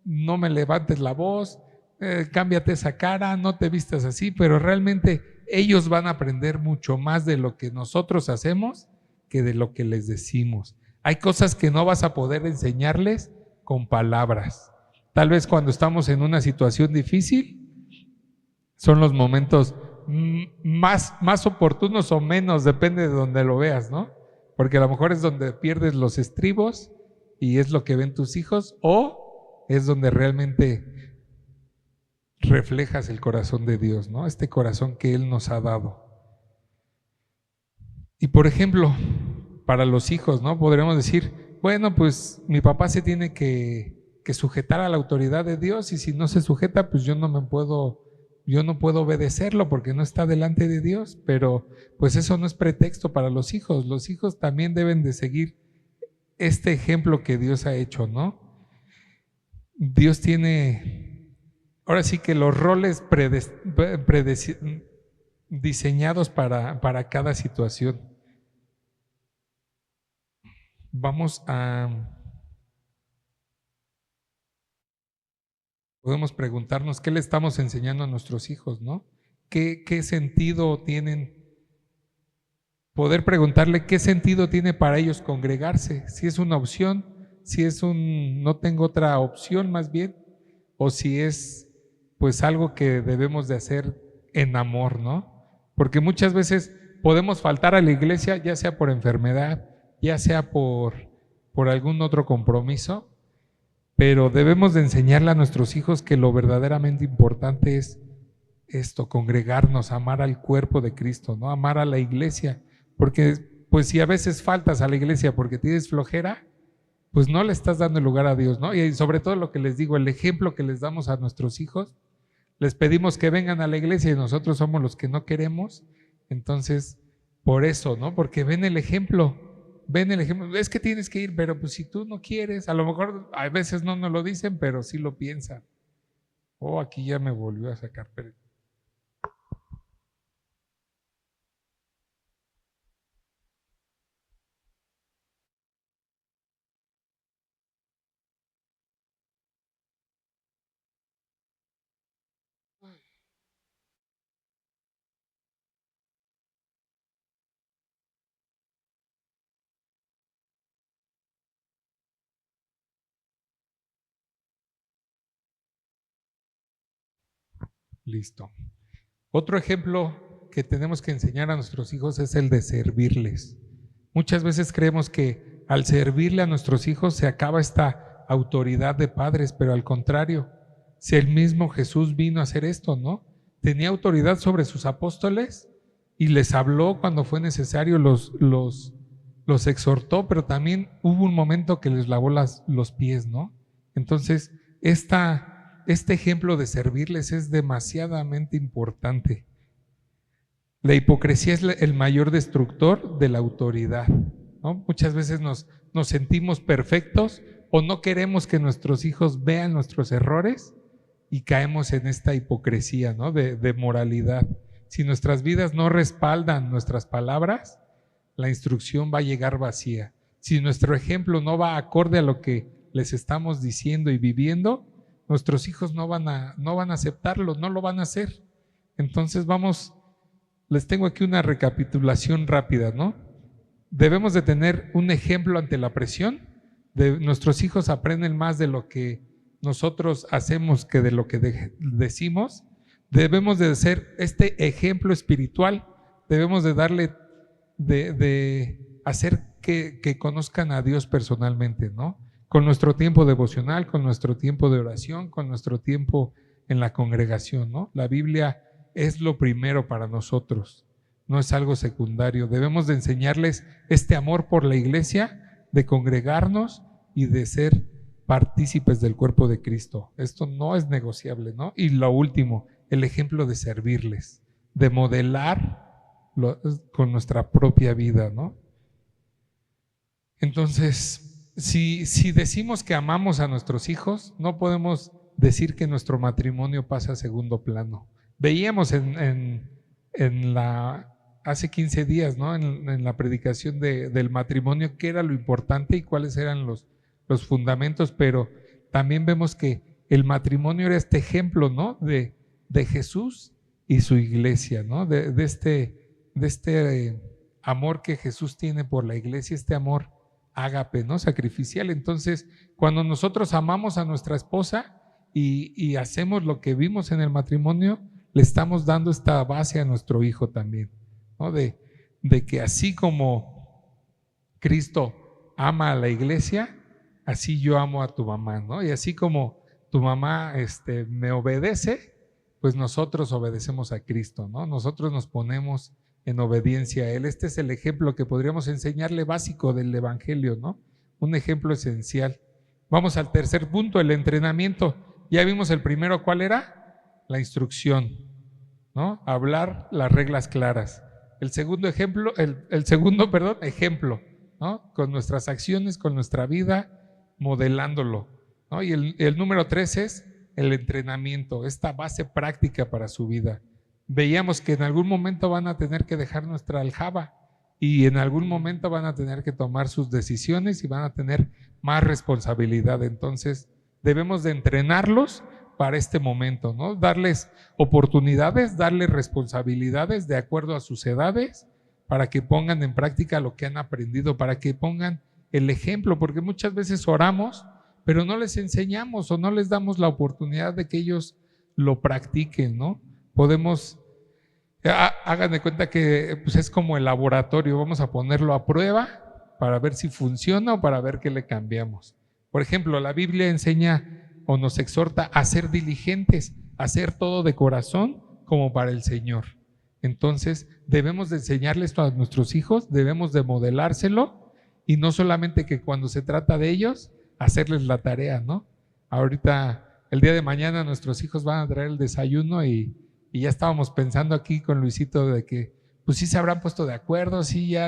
no me levantes la voz, cámbiate esa cara, no te vistas así, pero realmente ellos van a aprender mucho más de lo que nosotros hacemos que de lo que les decimos. Hay cosas que no vas a poder enseñarles con palabras. Tal vez cuando estamos en una situación difícil, son los momentos más oportunos o menos, depende de donde lo veas, ¿no? Porque a lo mejor es donde pierdes los estribos y es lo que ven tus hijos, o es donde realmente reflejas el corazón de Dios, ¿no? Este corazón que Él nos ha dado. Y por ejemplo, para los hijos, ¿no? Podríamos decir, bueno, pues mi papá se tiene que sujetar a la autoridad de Dios y si no se sujeta, pues yo no puedo obedecerlo porque no está delante de Dios, pero pues eso no es pretexto para los hijos. Los hijos también deben de seguir este ejemplo que Dios ha hecho, ¿no? Dios tiene, ahora sí que los roles diseñados para cada situación. Podemos preguntarnos qué le estamos enseñando a nuestros hijos, ¿no? ¿Qué sentido tienen? Poder preguntarle qué sentido tiene para ellos congregarse, si es una opción, si es no tengo otra opción más bien, o si es pues algo que debemos de hacer en amor, ¿no? Porque muchas veces podemos faltar a la iglesia, ya sea por enfermedad, ya sea por algún otro compromiso, pero debemos de enseñarle a nuestros hijos que lo verdaderamente importante es esto, congregarnos, amar al cuerpo de Cristo, ¿no? Amar a la iglesia, porque pues si a veces faltas a la iglesia porque tienes flojera, pues no le estás dando lugar a Dios, ¿no? Y sobre todo lo que les digo, el ejemplo que les damos a nuestros hijos, les pedimos que vengan a la iglesia y nosotros somos los que no queremos. Entonces, por eso, ¿no? Porque ven el ejemplo, es que tienes que ir, pero pues si tú no quieres, a lo mejor a veces no nos lo dicen, pero sí lo piensan. Oh, aquí ya me volvió a sacar. Listo. Otro ejemplo que tenemos que enseñar a nuestros hijos es el de servirles. Muchas veces creemos que al servirle a nuestros hijos se acaba esta autoridad de padres, pero al contrario, si el mismo Jesús vino a hacer esto, ¿no? Tenía autoridad sobre sus apóstoles y les habló cuando fue necesario, los exhortó, pero también hubo un momento que les lavó los pies, ¿no? Entonces, este ejemplo de servirles es demasiadamente importante. La hipocresía es el mayor destructor de la autoridad, ¿no? Muchas veces nos sentimos perfectos o no queremos que nuestros hijos vean nuestros errores y caemos en esta hipocresía, ¿no? de moralidad. Si nuestras vidas no respaldan nuestras palabras, la instrucción va a llegar vacía. Si nuestro ejemplo no va acorde a lo que les estamos diciendo y viviendo, nuestros hijos no van a aceptarlo, no lo van a hacer. Entonces les tengo aquí una recapitulación rápida, ¿no? Debemos de tener un ejemplo ante la presión. Nuestros hijos aprenden más de lo que nosotros hacemos que de lo que decimos. Debemos de ser este ejemplo espiritual. Debemos de darle, de hacer que conozcan a Dios personalmente, ¿no? Con nuestro tiempo devocional, con nuestro tiempo de oración, con nuestro tiempo en la congregación, ¿no? La Biblia es lo primero para nosotros, no es algo secundario. Debemos de enseñarles este amor por la iglesia, de congregarnos y de ser partícipes del cuerpo de Cristo. Esto no es negociable, ¿no? Y lo último, el ejemplo de servirles, de modelar con nuestra propia vida, ¿no? Entonces, si decimos que amamos a nuestros hijos, no podemos decir que nuestro matrimonio pasa a segundo plano. Veíamos hace 15 días, ¿no? en la predicación del matrimonio, qué era lo importante y cuáles eran los fundamentos, pero también vemos que el matrimonio era este ejemplo, ¿no? de Jesús y su iglesia, ¿no? de este amor que Jesús tiene por la iglesia, este amor ágape, ¿no? Sacrificial. Entonces, cuando nosotros amamos a nuestra esposa y hacemos lo que vimos en el matrimonio, le estamos dando esta base a nuestro hijo también, ¿no? De que así como Cristo ama a la iglesia, así yo amo a tu mamá, ¿no? Y así como tu mamá me obedece, pues nosotros obedecemos a Cristo, ¿no? Nosotros nos ponemos en obediencia a Él. Este es el ejemplo que podríamos enseñarle básico del Evangelio, ¿no? Un ejemplo esencial. Vamos al tercer punto, el entrenamiento. Ya vimos el primero, ¿cuál era? La instrucción, ¿no? Hablar las reglas claras. El segundo ejemplo, ejemplo, ¿no? Con nuestras acciones, con nuestra vida, modelándolo, ¿no? Y el número 3 es el entrenamiento, esta base práctica para su vida. Veíamos que en algún momento van a tener que dejar nuestra aljaba y en algún momento van a tener que tomar sus decisiones y van a tener más responsabilidad. Entonces, debemos de entrenarlos para este momento, ¿no? Darles oportunidades, darles responsabilidades de acuerdo a sus edades para que pongan en práctica lo que han aprendido, para que pongan el ejemplo, porque muchas veces oramos, pero no les enseñamos o no les damos la oportunidad de que ellos lo practiquen, ¿no? Hagan de cuenta que pues es como el laboratorio, vamos a ponerlo a prueba para ver si funciona o para ver qué le cambiamos. Por ejemplo, la Biblia enseña o nos exhorta a ser diligentes, a hacer todo de corazón como para el Señor. Entonces, debemos de enseñarles esto a nuestros hijos, debemos de modelárselo, y no solamente que cuando se trata de ellos, hacerles la tarea, ¿no? Ahorita, el día de mañana, nuestros hijos van a traer el desayuno y ya estábamos pensando aquí con Luisito de que, pues sí se habrán puesto de acuerdo, sí ya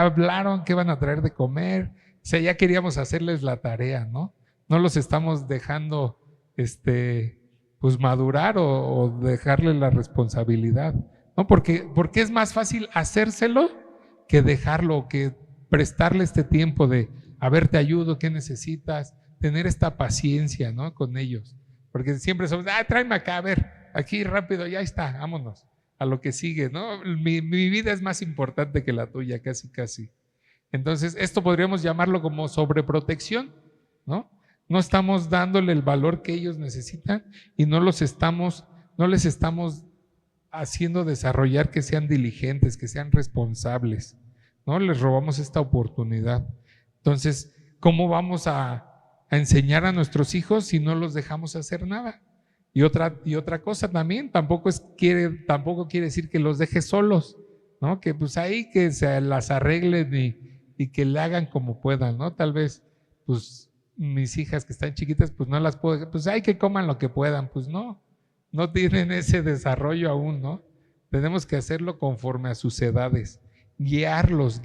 hablaron qué van a traer de comer, o sea, ya queríamos hacerles la tarea, ¿no? No los estamos dejando, pues madurar o dejarle la responsabilidad, ¿no? Porque es más fácil hacérselo que dejarlo, que prestarle este tiempo de, a ver, te ayudo, ¿qué necesitas? Tener esta paciencia, ¿no? Con ellos, porque siempre somos, tráeme acá, a ver, aquí rápido, ya está, vámonos a lo que sigue, ¿no? Mi vida es más importante que la tuya, casi, casi. Entonces, esto podríamos llamarlo como sobreprotección, ¿no? No estamos dándole el valor que ellos necesitan y no les estamos haciendo desarrollar que sean diligentes, que sean responsables, ¿no? Les robamos esta oportunidad. Entonces, ¿cómo vamos a enseñar a nuestros hijos si no los dejamos hacer nada? Y otra cosa también, tampoco quiere decir que los dejes solos, ¿no? Que pues ahí que se las arreglen y que le hagan como puedan, ¿no? Tal vez, pues mis hijas que están chiquitas, pues no las puedo, pues hay que coman lo que puedan, pues no tienen ese desarrollo aún, ¿no? Tenemos que hacerlo conforme a sus edades, guiarlos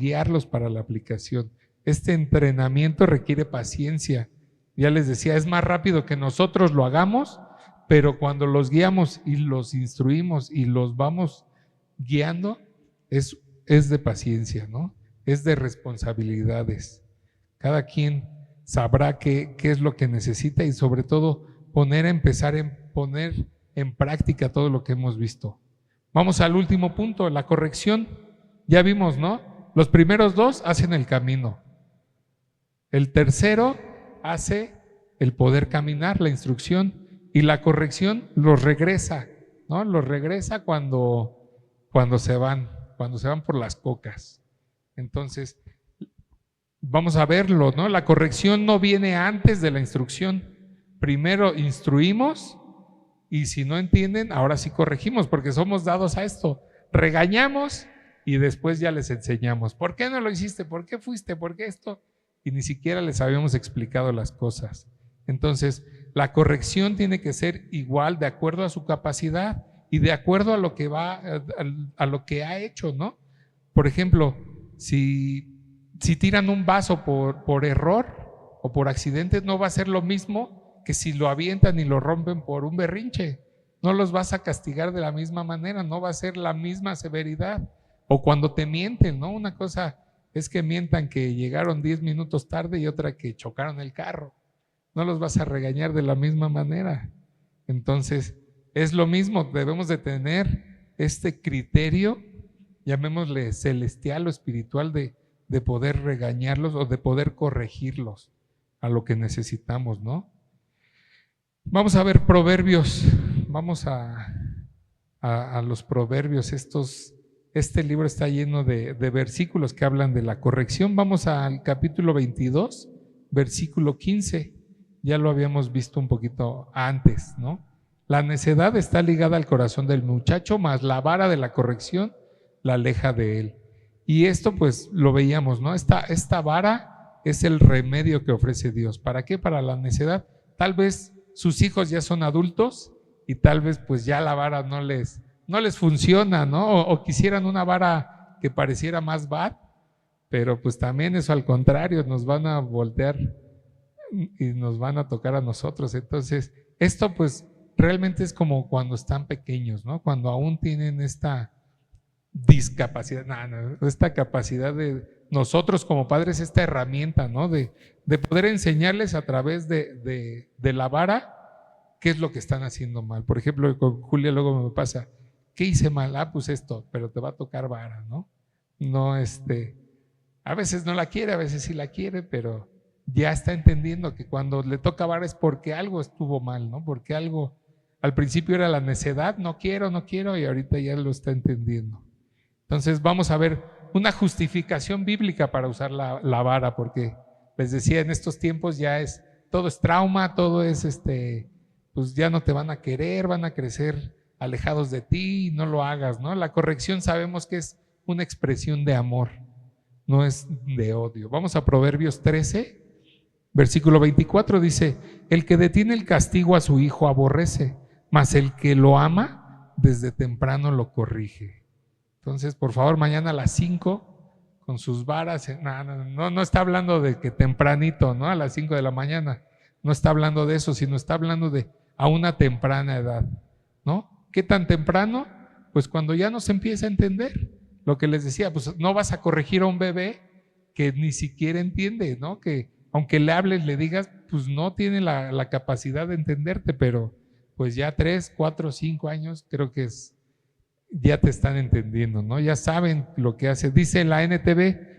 para la aplicación. Este entrenamiento requiere paciencia. Ya les decía, es más rápido que nosotros lo hagamos, pero cuando los guiamos y los instruimos y los vamos guiando, es de paciencia, ¿no? Es de responsabilidades. Cada quien sabrá qué es lo que necesita y sobre todo poner en práctica todo lo que hemos visto. Vamos al último punto, la corrección. Ya vimos, ¿no? Los primeros dos hacen el camino. El tercero hace el poder caminar, la instrucción, y la corrección los regresa, ¿no? Los regresa cuando se van por las cocas. Entonces, vamos a verlo, ¿no? La corrección no viene antes de la instrucción. Primero instruimos y si no entienden, ahora sí corregimos, porque somos dados a esto. Regañamos y después ya les enseñamos. ¿Por qué no lo hiciste? ¿Por qué fuiste? ¿Por qué esto? Y ni siquiera les habíamos explicado las cosas. Entonces, la corrección tiene que ser igual, de acuerdo a su capacidad y de acuerdo a lo que a lo que ha hecho, ¿no? Por ejemplo, si tiran un vaso por error o por accidente, no va a ser lo mismo que si lo avientan y lo rompen por un berrinche. No los vas a castigar de la misma manera, no va a ser la misma severidad. O cuando te mienten, ¿no? Una cosa es que mientan que llegaron 10 minutos tarde y otra que chocaron el carro. No los vas a regañar de la misma manera. Entonces, es lo mismo, debemos de tener este criterio, llamémosle celestial o espiritual, de poder regañarlos o de poder corregirlos a lo que necesitamos, ¿no? Vamos a ver Proverbios, vamos a los Proverbios. Este libro está lleno de versículos que hablan de la corrección. Vamos al capítulo 22, versículo 15. Ya lo habíamos visto un poquito antes, ¿no? La necedad está ligada al corazón del muchacho, mas la vara de la corrección la aleja de él. Y esto pues lo veíamos, ¿no? Esta vara es el remedio que ofrece Dios. ¿Para qué? Para la necedad. Tal vez sus hijos ya son adultos y tal vez pues ya la vara no les funciona, ¿no? O quisieran una vara que pareciera más bad, pero pues también eso al contrario, nos van a voltear y nos van a tocar a nosotros. Entonces, esto pues realmente es como cuando están pequeños, ¿no? Cuando aún tienen esta discapacidad, esta capacidad de nosotros como padres, esta herramienta, ¿no? De poder enseñarles a través de la vara qué es lo que están haciendo mal. Por ejemplo, con Julia luego me pasa, ¿qué hice mal? Pues esto, pero te va a tocar vara, ¿no? No, a veces no la quiere, a veces sí la quiere, pero ya está entendiendo que cuando le toca vara es porque algo estuvo mal, ¿no? Porque algo, al principio era la necedad, no quiero, y ahorita ya lo está entendiendo. Entonces vamos a ver una justificación bíblica para usar la vara, porque les decía, en estos tiempos todo es trauma, todo es pues ya no te van a querer, van a crecer alejados de ti, no lo hagas, ¿no? La corrección sabemos que es una expresión de amor, no es de odio. Vamos a Proverbios 13, versículo 24, dice: el que detiene el castigo a su hijo aborrece, mas el que lo ama desde temprano lo corrige. Entonces, por favor, mañana a las 5 con sus varas. No está hablando de que tempranito, ¿no? A las 5 de la mañana. No está hablando de eso, sino está hablando de a una temprana edad, ¿no? ¿Qué tan temprano? Pues cuando ya no se empieza a entender. Lo que les decía, pues no vas a corregir a un bebé que ni siquiera entiende, ¿no? Que aunque le hables, le digas, pues no tiene la capacidad de entenderte, pero pues ya 3, 4, 5 años creo que ya te están entendiendo, ¿no? Ya saben lo que hace. Dice la NTV,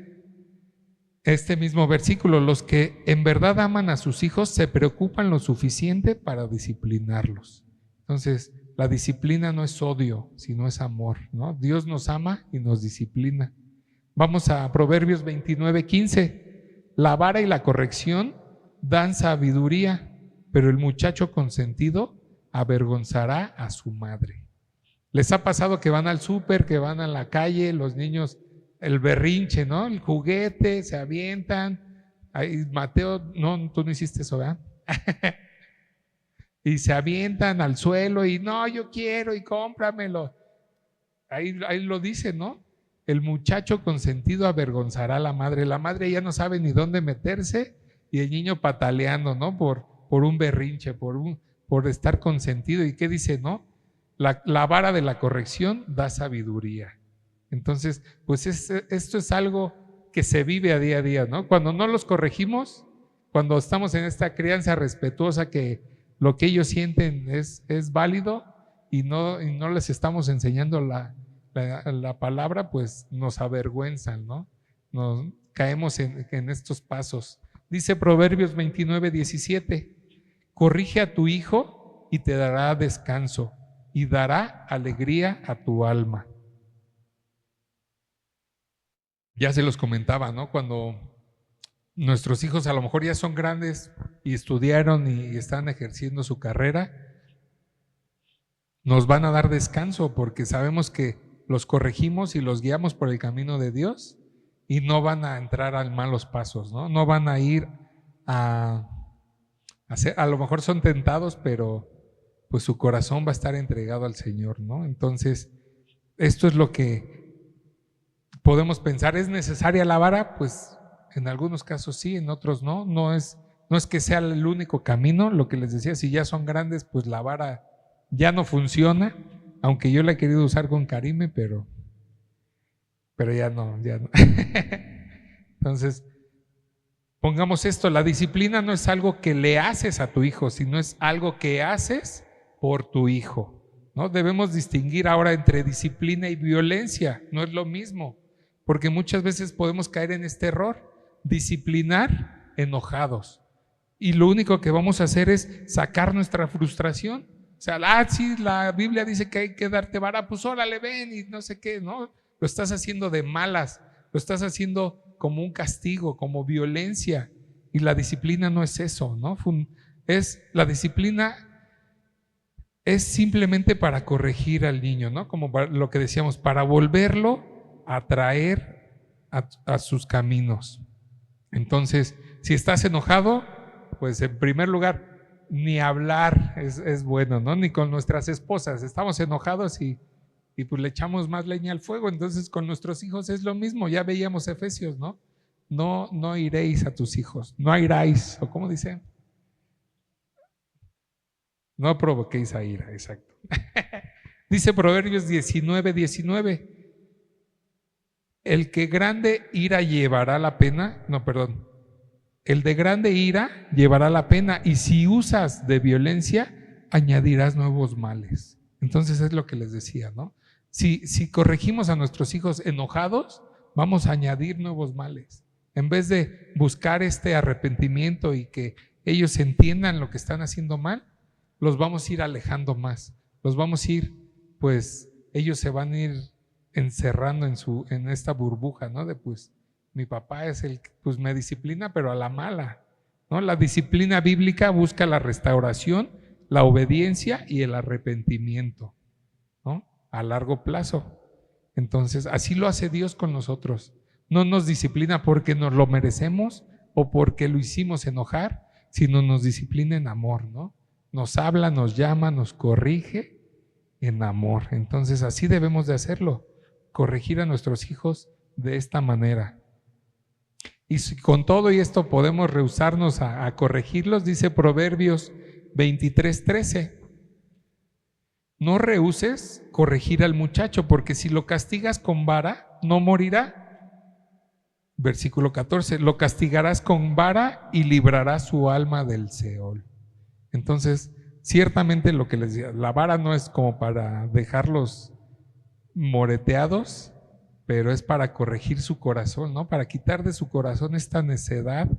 este mismo versículo: los que en verdad aman a sus hijos se preocupan lo suficiente para disciplinarlos. Entonces, la disciplina no es odio, sino es amor, ¿no? Dios nos ama y nos disciplina. Vamos a Proverbios 29, 15. La vara y la corrección dan sabiduría, pero el muchacho consentido avergonzará a su madre. ¿Les ha pasado que van al súper, que van a la calle, los niños, el berrinche, ¿no? El juguete, se avientan? Ahí, Mateo, no, tú no hiciste eso, ¿verdad? Y se avientan al suelo y no, yo quiero y cómpramelo. Ahí lo dice, ¿no? El muchacho consentido avergonzará a la madre. La madre ya no sabe ni dónde meterse y el niño pataleando, ¿no? Por un berrinche, por estar consentido. ¿Y qué dice, no? La vara de la corrección da sabiduría. Entonces, pues esto es algo que se vive a día, ¿no? Cuando no los corregimos, cuando estamos en esta crianza respetuosa, que lo que ellos sienten es válido y no les estamos enseñando la palabra, pues nos avergüenzan, ¿no? Nos caemos en estos pasos. Dice Proverbios 29, 17: corrige a tu hijo y te dará descanso y dará alegría a tu alma. Ya se los comentaba, ¿no? Cuando nuestros hijos a lo mejor ya son grandes y estudiaron y están ejerciendo su carrera, nos van a dar descanso porque sabemos que los corregimos y los guiamos por el camino de Dios y no van a entrar a malos pasos, ¿no? No van a ir a lo mejor son tentados, pero pues su corazón va a estar entregado al Señor, ¿no? Entonces, esto es lo que podemos pensar. ¿Es necesaria la vara? Pues en algunos casos sí, en otros no. No es que sea el único camino. Lo que les decía, si ya son grandes, pues la vara ya no funciona, aunque yo la he querido usar con Karime, pero ya no. Entonces, pongamos esto: la disciplina no es algo que le haces a tu hijo, sino es algo que haces por tu hijo, ¿no? Debemos distinguir ahora entre disciplina y violencia. No es lo mismo, porque muchas veces podemos caer en este error: disciplinar enojados, y lo único que vamos a hacer es sacar nuestra frustración. O sea, sí, la Biblia dice que hay que darte vara, pues órale, ven, y no sé qué, ¿no? Lo estás haciendo de malas, lo estás haciendo como un castigo, como violencia, y la disciplina no es eso, ¿no? La disciplina es simplemente para corregir al niño, ¿no? Como lo que decíamos, para volverlo a traer a sus caminos. Entonces, si estás enojado, pues en primer lugar, ni hablar es bueno, ¿no? Ni con nuestras esposas. Estamos enojados y pues le echamos más leña al fuego. Entonces, con nuestros hijos es lo mismo. Ya veíamos Efesios, ¿no? No iréis a tus hijos, no iráis, o ¿cómo dice? No provoquéis a ira, exacto. Dice Proverbios 19, 19: el que grande ira llevará la pena, el de grande ira llevará la pena, y si usas de violencia, añadirás nuevos males. Entonces es lo que les decía, ¿no? Si corregimos a nuestros hijos enojados, vamos a añadir nuevos males. En vez de buscar este arrepentimiento y que ellos entiendan lo que están haciendo mal, los vamos a ir alejando más. Los vamos a ir, pues ellos se van a ir encerrando en esta burbuja, ¿no? De pues mi papá es el que pues me disciplina, pero a la mala, ¿no? La disciplina bíblica busca la restauración, la obediencia y el arrepentimiento. a largo plazo. Entonces, así lo hace Dios con nosotros. No nos disciplina porque nos lo merecemos o porque lo hicimos enojar, sino nos disciplina en amor, ¿no? Nos habla, nos llama, nos corrige en amor. Entonces, así debemos de hacerlo, corregir a nuestros hijos de esta manera. Y si con todo y esto podemos rehusarnos a corregirlos, dice Proverbios 23:13. No rehuses corregir al muchacho, porque si lo castigas con vara, no morirá. Versículo 14, lo castigarás con vara y librarás su alma del Seol. Entonces, ciertamente lo que les decía, la vara no es como para dejarlos moreteados, pero es para corregir su corazón, ¿no? Para quitar de su corazón esta necedad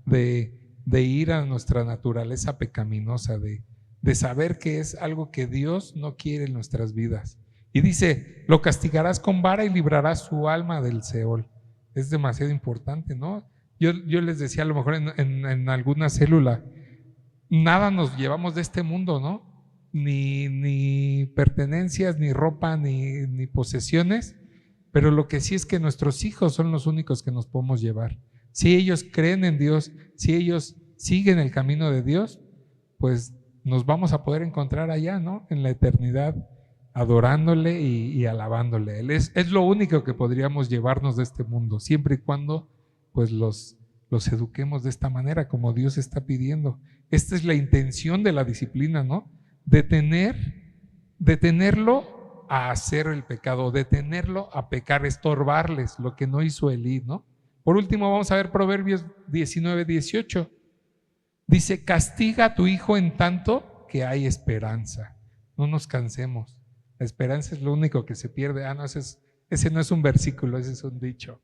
de ir a nuestra naturaleza pecaminosa, de saber que es algo que Dios no quiere en nuestras vidas. Y dice, lo castigarás con vara y librarás su alma del Seol. Es demasiado importante, ¿no? Yo les decía a lo mejor en alguna célula, nada nos llevamos de este mundo, ¿no? Ni pertenencias, ni ropa, ni posesiones, pero lo que sí es que nuestros hijos son los únicos que nos podemos llevar. Si ellos creen en Dios, si ellos siguen el camino de Dios, pues nos vamos a poder encontrar allá, ¿no? En la eternidad, adorándole y alabándole. Él es lo único que podríamos llevarnos de este mundo, siempre y cuando pues los eduquemos de esta manera, como Dios está pidiendo. Esta es la intención de la disciplina, ¿no? Detenerlo a hacer el pecado, detenerlo a pecar, estorbarles lo que no hizo Elí, ¿no? Por último, vamos a ver Proverbios 19:18. Dice, castiga a tu hijo en tanto que hay esperanza. No nos cansemos. La esperanza es lo único que se pierde. No, ese no es un versículo, ese es un dicho.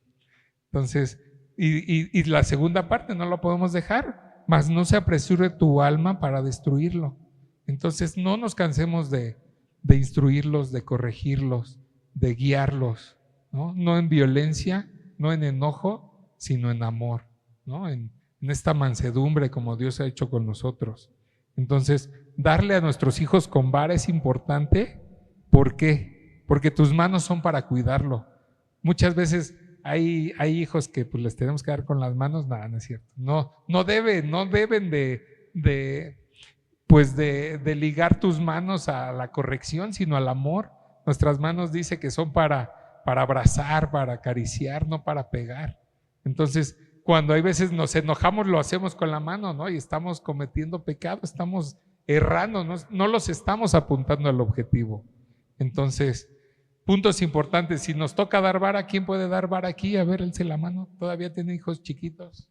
Entonces, y la segunda parte no lo podemos dejar, mas no se apresure tu alma para destruirlo. Entonces, no nos cansemos de instruirlos, de corregirlos, de guiarlos, ¿no? No en violencia, no en enojo, sino en amor, ¿no? En esta mansedumbre como Dios ha hecho con nosotros. Entonces, darle a nuestros hijos con vara es importante. ¿Por qué? Porque tus manos son para cuidarlo. Muchas veces hay hijos que pues les tenemos que dar con las manos. Nada, no es cierto. No deben de ligar tus manos a la corrección, sino al amor. Nuestras manos dice que son para abrazar, para acariciar, no para pegar. Entonces, cuando hay veces nos enojamos, lo hacemos con la mano, ¿no? Y estamos cometiendo pecado, estamos errando, no los estamos apuntando al objetivo. Entonces, puntos importantes, si nos toca dar vara, ¿quién puede dar vara aquí? A ver, alce la mano, ¿todavía tiene hijos chiquitos?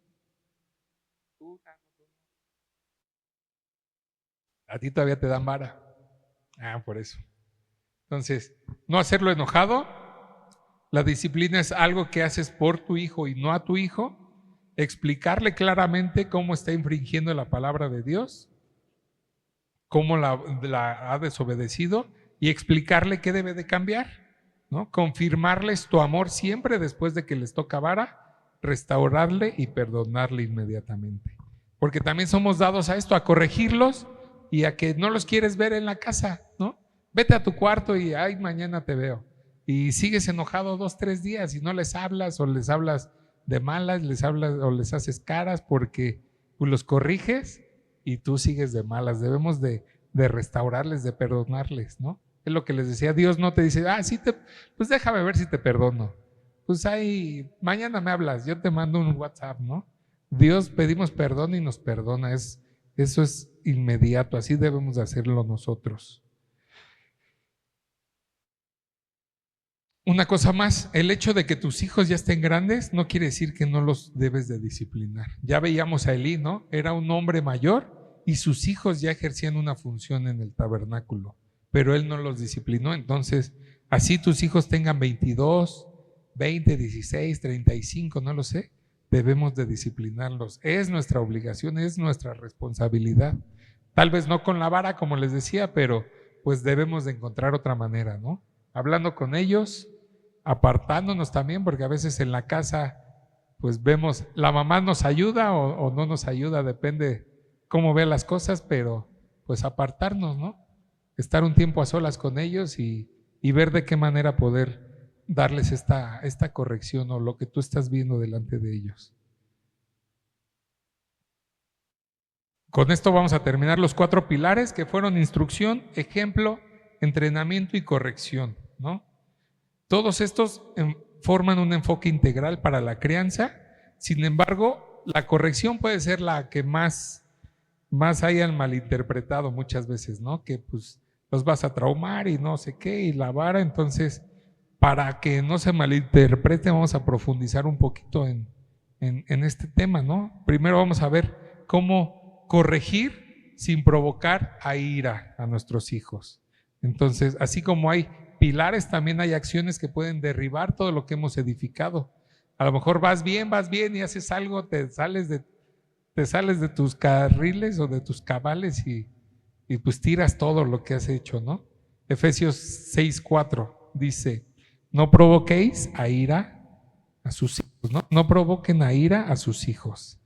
A ti todavía te dan vara. Por eso. Entonces, no hacerlo enojado. La disciplina es algo que haces por tu hijo y no a tu hijo. Explicarle claramente cómo está infringiendo la palabra de Dios, cómo la ha desobedecido, y explicarle qué debe de cambiar, ¿no? Confirmarles tu amor siempre después de que les toca vara, restaurarle y perdonarle inmediatamente. Porque también somos dados a esto, a corregirlos y a que no los quieres ver en la casa, ¿no? Vete a tu cuarto y ay, mañana te veo. Y sigues enojado 2, 3 días y no les hablas o les hablas de malas, les hablas o les haces caras porque pues, los corriges y tú sigues de malas. Debemos de restaurarles, de perdonarles, ¿no? Es lo que les decía, Dios no te dice, sí pues déjame ver si te perdono. Pues ahí, mañana me hablas, yo te mando un WhatsApp, ¿no? Dios pedimos perdón y nos perdona, eso es inmediato, así debemos de hacerlo nosotros. Una cosa más, el hecho de que tus hijos ya estén grandes no quiere decir que no los debes de disciplinar. Ya veíamos a Elí, ¿no? Era un hombre mayor y sus hijos ya ejercían una función en el tabernáculo, pero él no los disciplinó. Entonces, así tus hijos tengan 22, 20, 16, 35, no lo sé, debemos de disciplinarlos. Es nuestra obligación, es nuestra responsabilidad. Tal vez no con la vara, como les decía, pero pues debemos de encontrar otra manera, ¿no? Hablando con ellos, apartándonos también, porque a veces en la casa pues vemos, la mamá nos ayuda o no nos ayuda, depende cómo ve las cosas, pero pues apartarnos, ¿no? Estar un tiempo a solas con ellos y y ver de qué manera poder darles esta corrección o lo que tú estás viendo delante de ellos. Con esto vamos a terminar los 4 pilares que fueron instrucción, ejemplo, entrenamiento y corrección, ¿no? Todos estos forman un enfoque integral para la crianza. Sin embargo, la corrección puede ser la que más hayan malinterpretado muchas veces, ¿no? Que pues los vas a traumar y no sé qué, y la vara. Entonces, para que no se malinterprete, vamos a profundizar un poquito en este tema, ¿no? Primero vamos a ver cómo corregir sin provocar a ira a nuestros hijos. Entonces, así como hay pilares, también hay acciones que pueden derribar todo lo que hemos edificado. A lo mejor vas bien y haces algo, te sales de tus carriles o de tus cabales y pues tiras todo lo que has hecho, ¿no? Efesios 6:4 dice: no provoquéis a ira a sus hijos, ¿no? No provoquen a ira a sus hijos.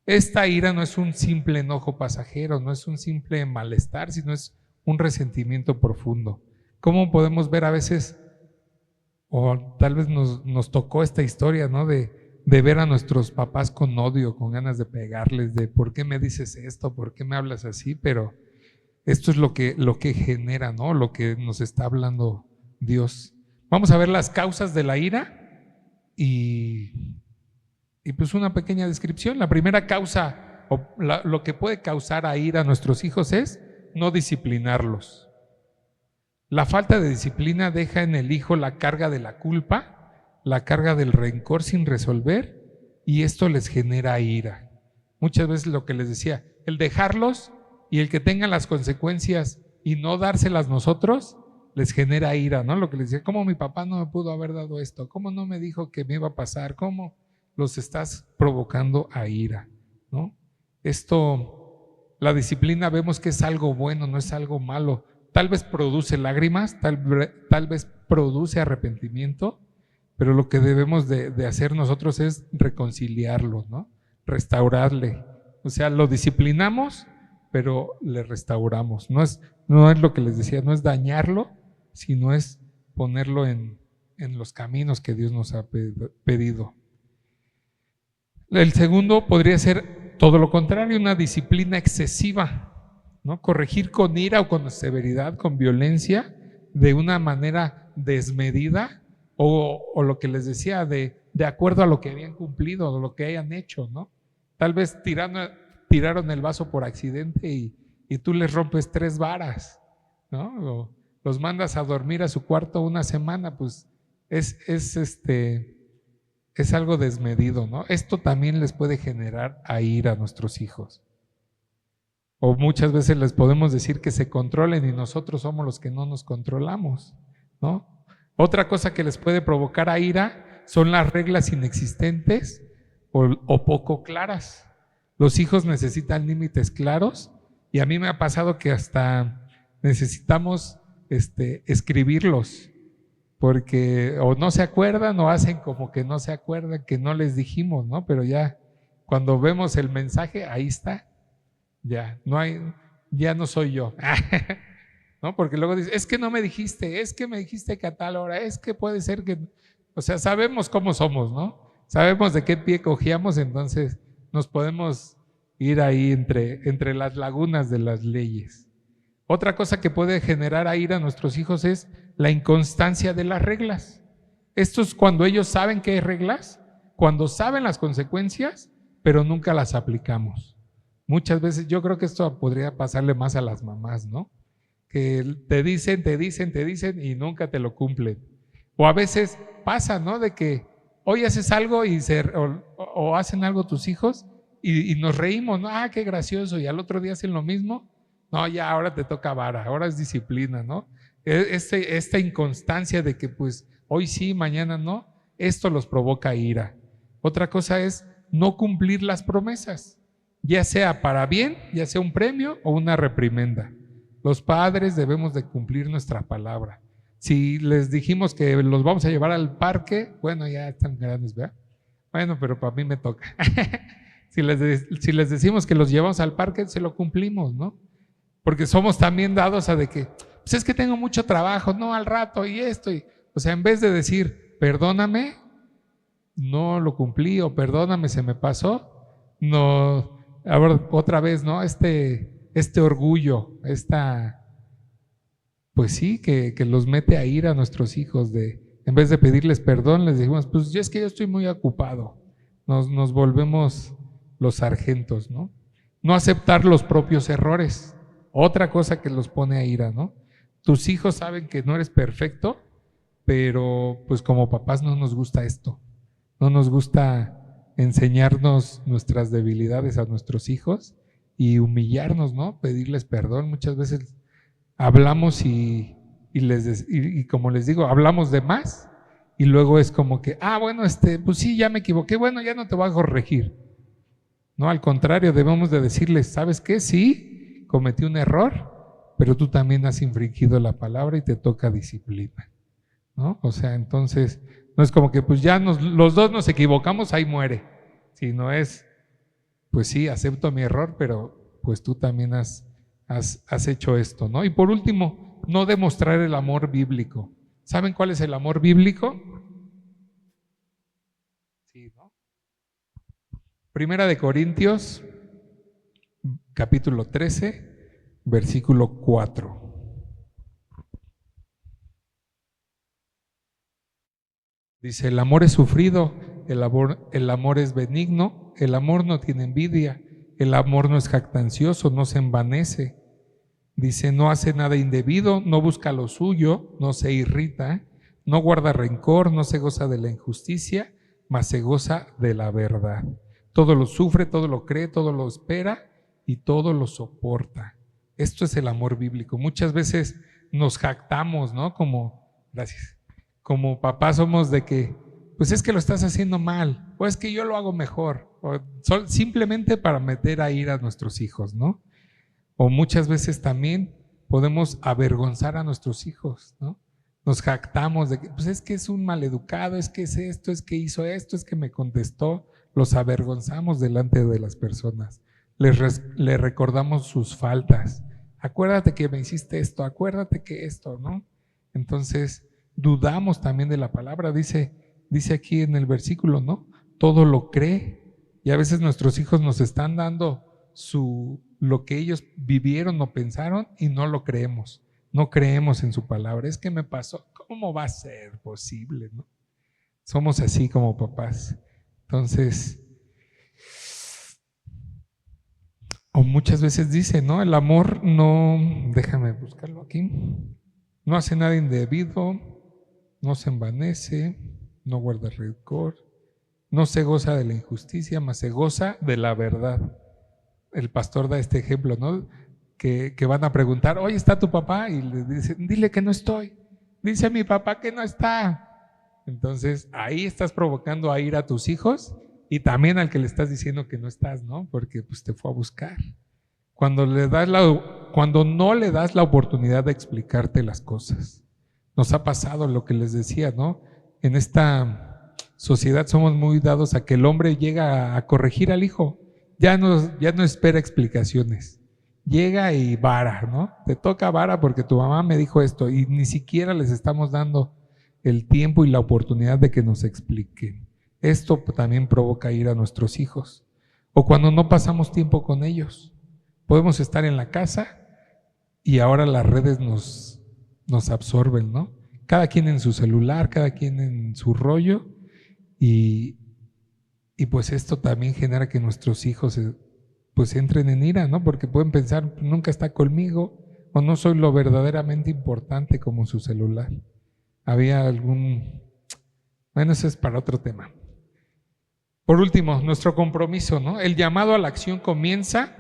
Esta ira no es un simple enojo pasajero, no es un simple malestar, sino es un resentimiento profundo. ¿Cómo podemos ver a veces, o tal vez nos tocó esta historia, ¿no? De ver a nuestros papás con odio, con ganas de pegarles, de ¿por qué me dices esto? ¿Por qué me hablas así? Pero esto es lo que genera, ¿no? Lo que nos está hablando Dios. Vamos a ver las causas de la ira y pues una pequeña descripción. La primera causa, o lo que puede causar a ira a nuestros hijos es no disciplinarlos. La falta de disciplina deja en el hijo la carga de la culpa, la carga del rencor sin resolver, y esto les genera ira. Muchas veces lo que les decía, el dejarlos y el que tengan las consecuencias y no dárselas nosotros, les genera ira, ¿no? Lo que les decía, ¿cómo mi papá no me pudo haber dado esto? ¿Cómo no me dijo que me iba a pasar? ¿Cómo los estás provocando a ira, ¿no? Esto, la disciplina vemos que es algo bueno, no es algo malo. Tal vez produce lágrimas, tal vez produce arrepentimiento, pero lo que debemos de hacer nosotros es reconciliarlo, ¿no? Restaurarle. O sea, lo disciplinamos, pero le restauramos. No es lo que les decía, no es dañarlo, sino es ponerlo en los caminos que Dios nos ha pedido. El segundo podría ser todo lo contrario, una disciplina excesiva, ¿no? Corregir con ira o con severidad, con violencia, de una manera desmedida, o lo que les decía, de acuerdo a lo que habían cumplido o lo que hayan hecho, ¿no? Tal vez tiraron el vaso por accidente y tú les rompes 3 varas, ¿no? O los mandas a dormir a su cuarto una semana, pues es algo desmedido, ¿no? Esto también les puede generar a ira a nuestros hijos. O muchas veces les podemos decir que se controlen y nosotros somos los que no nos controlamos, ¿no? Otra cosa que les puede provocar a ira son las reglas inexistentes o poco claras. Los hijos necesitan límites claros y a mí me ha pasado que hasta necesitamos escribirlos porque o no se acuerdan o hacen como que no se acuerdan, que no les dijimos, ¿no? Pero ya cuando vemos el mensaje, ahí está. Ya no soy yo, ¿no? Porque luego dice, es que no me dijiste, es que me dijiste que a tal hora, es que puede ser que, o sea, sabemos cómo somos, ¿no? Sabemos de qué pie cogíamos, entonces nos podemos ir ahí entre las lagunas de las leyes. Otra cosa que puede generar a ira a nuestros hijos es la inconstancia de las reglas. Esto es cuando ellos saben que hay reglas, cuando saben las consecuencias, pero nunca las aplicamos. Muchas veces, yo creo que esto podría pasarle más a las mamás, ¿no? Que te dicen y nunca te lo cumplen. O a veces pasa, ¿no? De que hoy haces algo o hacen algo tus hijos y nos reímos, ¿no? Ah, qué gracioso. Y al otro día hacen lo mismo. No, ya ahora te toca vara, ahora es disciplina, ¿no? Esta inconstancia de que pues hoy sí, mañana no, esto los provoca ira. Otra cosa es no cumplir las promesas, ya sea para bien, ya sea un premio o una reprimenda. Los padres debemos de cumplir nuestra palabra. Si les dijimos que los vamos a llevar al parque, bueno, ya están grandes, ¿verdad? Bueno, pero para mí me toca. Si les decimos que los llevamos al parque, se lo cumplimos, ¿no? Porque somos también dados a de que, pues es que tengo mucho trabajo, no, al rato y esto. O sea, en vez de decir, perdóname, no lo cumplí, o perdóname, se me pasó, no, ahora otra vez, ¿no? Este orgullo, pues sí, que los mete a ir a nuestros hijos, en vez de pedirles perdón, les decimos, pues es que yo estoy muy ocupado. Nos volvemos los sargentos, ¿no? No aceptar los propios errores, otra cosa que los pone a ira, ¿no? Tus hijos saben que no eres perfecto, pero pues como papás no nos gusta esto. No nos gusta enseñarnos nuestras debilidades a nuestros hijos y humillarnos, ¿no? Pedirles perdón. Muchas veces hablamos y como les digo, hablamos de más y luego es como que, bueno, pues sí, ya me equivoqué, bueno, ya no te voy a corregir. No, al contrario, debemos de decirles, ¿sabes qué? Sí, cometí un error, pero tú también has infringido la palabra y te toca disciplina, ¿no? O sea, entonces, no es como que pues ya los dos nos equivocamos, ahí muere. Sino es, pues sí, acepto mi error, pero pues tú también has hecho esto, ¿no? Y por último, no demostrar el amor bíblico. ¿Saben cuál es el amor bíblico? Sí, ¿no? Primera de Corintios, capítulo 13, versículo 4. Dice, el amor es sufrido, el amor es benigno, el amor no tiene envidia, el amor no es jactancioso, no se envanece. Dice, no hace nada indebido, no busca lo suyo, no se irrita, no guarda rencor, no se goza de la injusticia, mas se goza de la verdad. Todo lo sufre, todo lo cree, todo lo espera y todo lo soporta. Esto es el amor bíblico. Muchas veces nos jactamos, ¿no? Gracias. Como papás somos de que, pues es que lo estás haciendo mal, o es que yo lo hago mejor, o simplemente para meter a ir a nuestros hijos, ¿no? O muchas veces también podemos avergonzar a nuestros hijos, ¿no? Nos jactamos de que, pues es que es un maleducado, es que es esto, es que hizo esto, es que me contestó. Los avergonzamos delante de las personas. Les recordamos sus faltas. Acuérdate que me hiciste esto, acuérdate que esto, ¿no? Entonces, dudamos también de la palabra. Dice aquí en el versículo, ¿no? Todo lo cree. Y a veces nuestros hijos nos están dando lo que ellos vivieron o pensaron y no lo creemos. No creemos en su palabra. Es que me pasó. ¿Cómo va a ser posible, no? Somos así como papás. Entonces, o muchas veces dice, ¿no? El amor no, déjame buscarlo aquí, no hace nada indebido, no se envanece, no guarda rencor, no se goza de la injusticia, mas se goza de la verdad. El pastor da este ejemplo, ¿no? Que van a preguntar, oye, ¿está tu papá? Y le dicen, dile que no estoy. Dice mi papá que no está. Entonces, ahí estás provocando a ir a tus hijos y también al que le estás diciendo que no estás, ¿no? Porque pues te fue a buscar. Cuando no le das la oportunidad de explicarte las cosas. Nos ha pasado lo que les decía, ¿no? En esta sociedad somos muy dados a que el hombre llega a corregir al hijo. Ya no espera explicaciones. Llega y vara, ¿no? Te toca vara porque tu mamá me dijo esto y ni siquiera les estamos dando el tiempo y la oportunidad de que nos expliquen. Esto también provoca ir a nuestros hijos. O cuando no pasamos tiempo con ellos. Podemos estar en la casa y ahora las redes nos absorben, ¿no? Cada quien en su celular, cada quien en su rollo y pues esto también genera que nuestros hijos pues entren en ira, ¿no? Porque pueden pensar, nunca está conmigo o no soy lo verdaderamente importante como su celular. Bueno, eso es para otro tema. Por último, nuestro compromiso, ¿no? El llamado a la acción comienza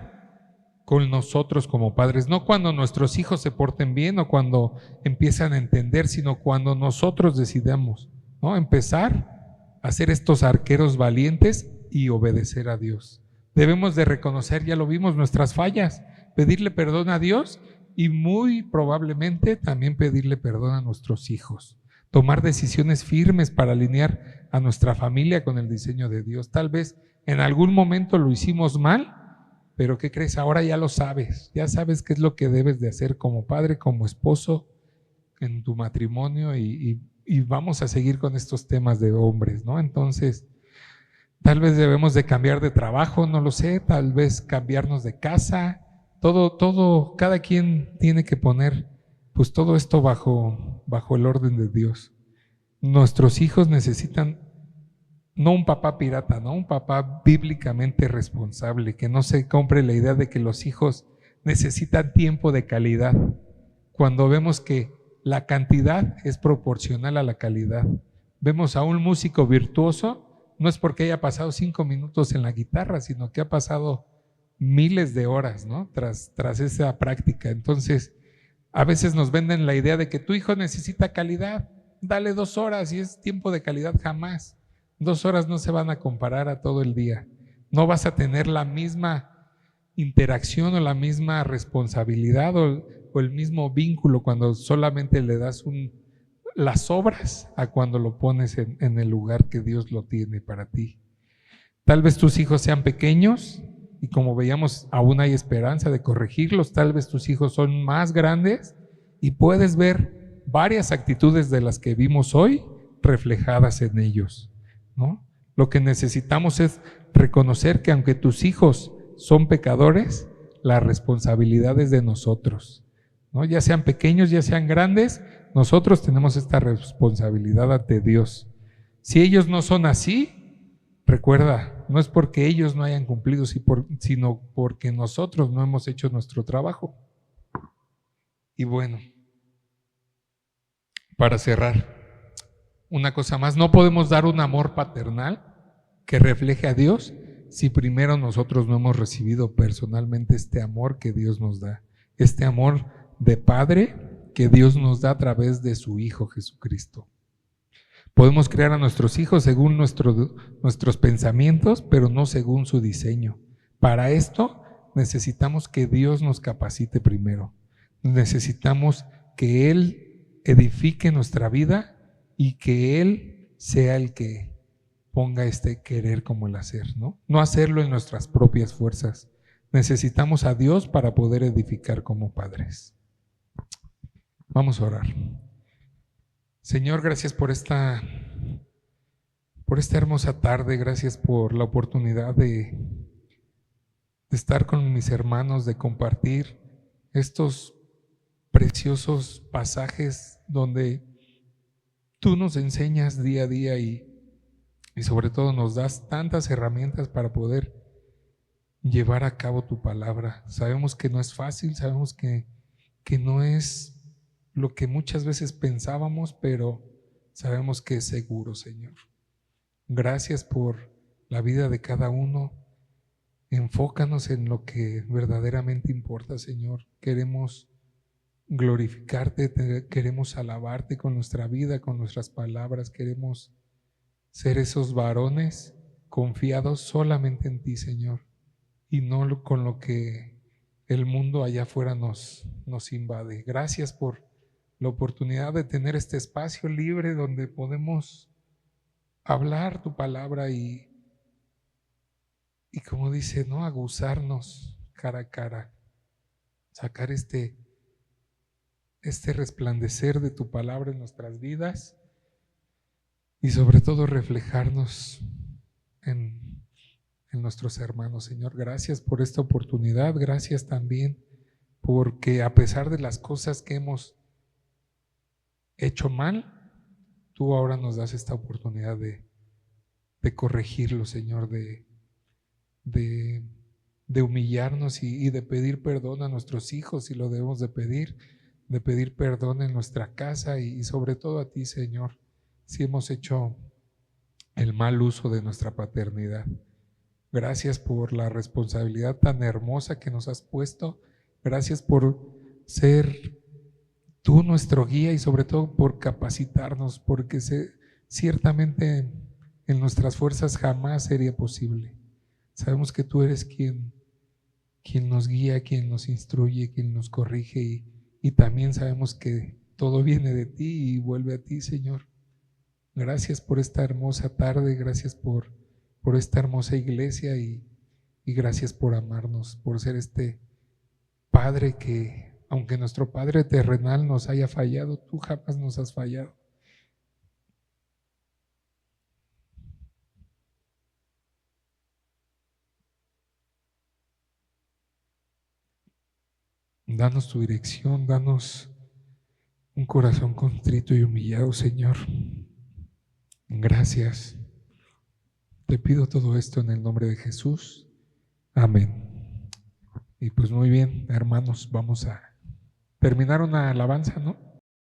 con nosotros como padres, no cuando nuestros hijos se porten bien o cuando empiezan a entender, sino cuando nosotros decidamos, ¿no? Empezar a ser estos arqueros valientes y obedecer a Dios. Debemos de reconocer, ya lo vimos, nuestras fallas, pedirle perdón a Dios y muy probablemente también pedirle perdón a nuestros hijos. Tomar decisiones firmes para alinear a nuestra familia con el diseño de Dios. Tal vez en algún momento lo hicimos mal, pero ¿qué crees? Ahora ya lo sabes, ya sabes qué es lo que debes de hacer como padre, como esposo, en tu matrimonio y vamos a seguir con estos temas de hombres, ¿no? Entonces, tal vez debemos de cambiar de trabajo, no lo sé, tal vez cambiarnos de casa, todo, cada quien tiene que poner pues todo esto bajo el orden de Dios. Nuestros hijos necesitan no un papá pirata, ¿no? Un papá bíblicamente responsable, que no se compre la idea de que los hijos necesitan tiempo de calidad, cuando vemos que la cantidad es proporcional a la calidad. Vemos a un músico virtuoso, no es porque haya pasado 5 minutos en la guitarra, sino que ha pasado miles de horas, ¿no? Tras esa práctica. Entonces, a veces nos venden la idea de que tu hijo necesita calidad, dale 2 horas y es tiempo de calidad. Jamás. 2 horas no se van a comparar a todo el día. No vas a tener la misma interacción o la misma responsabilidad o el mismo vínculo cuando solamente le das las obras a cuando lo pones en el lugar que Dios lo tiene para ti. Tal vez tus hijos sean pequeños y como veíamos aún hay esperanza de corregirlos. Tal vez tus hijos son más grandes y puedes ver varias actitudes de las que vimos hoy reflejadas en ellos, ¿no? Lo que necesitamos es reconocer que aunque tus hijos son pecadores, la responsabilidad es de nosotros, ¿no? Ya sean pequeños, ya sean grandes, nosotros tenemos esta responsabilidad ante Dios. Si ellos no son así, recuerda, no es porque ellos no hayan cumplido, sino porque nosotros no hemos hecho nuestro trabajo. Y bueno, para cerrar, una cosa más, no podemos dar un amor paternal que refleje a Dios si primero nosotros no hemos recibido personalmente este amor que Dios nos da, este amor de Padre que Dios nos da a través de su Hijo Jesucristo. Podemos crear a nuestros hijos según nuestros pensamientos, pero no según su diseño. Para esto necesitamos que Dios nos capacite primero. Necesitamos que Él edifique nuestra vida y que Él sea el que ponga este querer como el hacer, ¿no? No hacerlo en nuestras propias fuerzas. Necesitamos a Dios para poder edificar como padres. Vamos a orar. Señor, gracias por esta hermosa tarde, gracias por la oportunidad de estar con mis hermanos, de compartir estos preciosos pasajes donde tú nos enseñas día a día y sobre todo nos das tantas herramientas para poder llevar a cabo tu palabra. Sabemos que no es fácil, sabemos que no es lo que muchas veces pensábamos, pero sabemos que es seguro, Señor. Gracias por la vida de cada uno. Enfócanos en lo que verdaderamente importa, Señor. Queremos glorificarte, queremos alabarte con nuestra vida, con nuestras palabras. Queremos ser esos varones confiados solamente en ti, Señor, y no con lo que el mundo allá afuera nos invade. Gracias por la oportunidad de tener este espacio libre donde podemos hablar tu palabra y como dice, ¿no? Aguzarnos cara a cara, sacar este resplandecer de tu palabra en nuestras vidas y sobre todo reflejarnos en nuestros hermanos. Señor, gracias por esta oportunidad, gracias también porque a pesar de las cosas que hemos hecho mal, tú ahora nos das esta oportunidad de corregirlo, Señor, de humillarnos y de pedir perdón a nuestros hijos si lo debemos de pedir perdón en nuestra casa y sobre todo a ti, Señor, si hemos hecho el mal uso de nuestra paternidad. Gracias por la responsabilidad tan hermosa que nos has puesto. Gracias por ser tú nuestro guía y sobre todo por capacitarnos, porque ciertamente en nuestras fuerzas jamás sería posible. Sabemos que tú eres quien nos guía, quien nos instruye, quien nos corrige y también sabemos que todo viene de ti y vuelve a ti, Señor. Gracias por esta hermosa tarde, gracias por esta hermosa iglesia y y gracias por amarnos, por ser este Padre que, aunque nuestro Padre terrenal nos haya fallado, tú jamás nos has fallado. Danos tu dirección, danos un corazón contrito y humillado, Señor. Gracias. Te pido todo esto en el nombre de Jesús. Amén. Y pues muy bien, hermanos, vamos a terminar una alabanza, ¿no?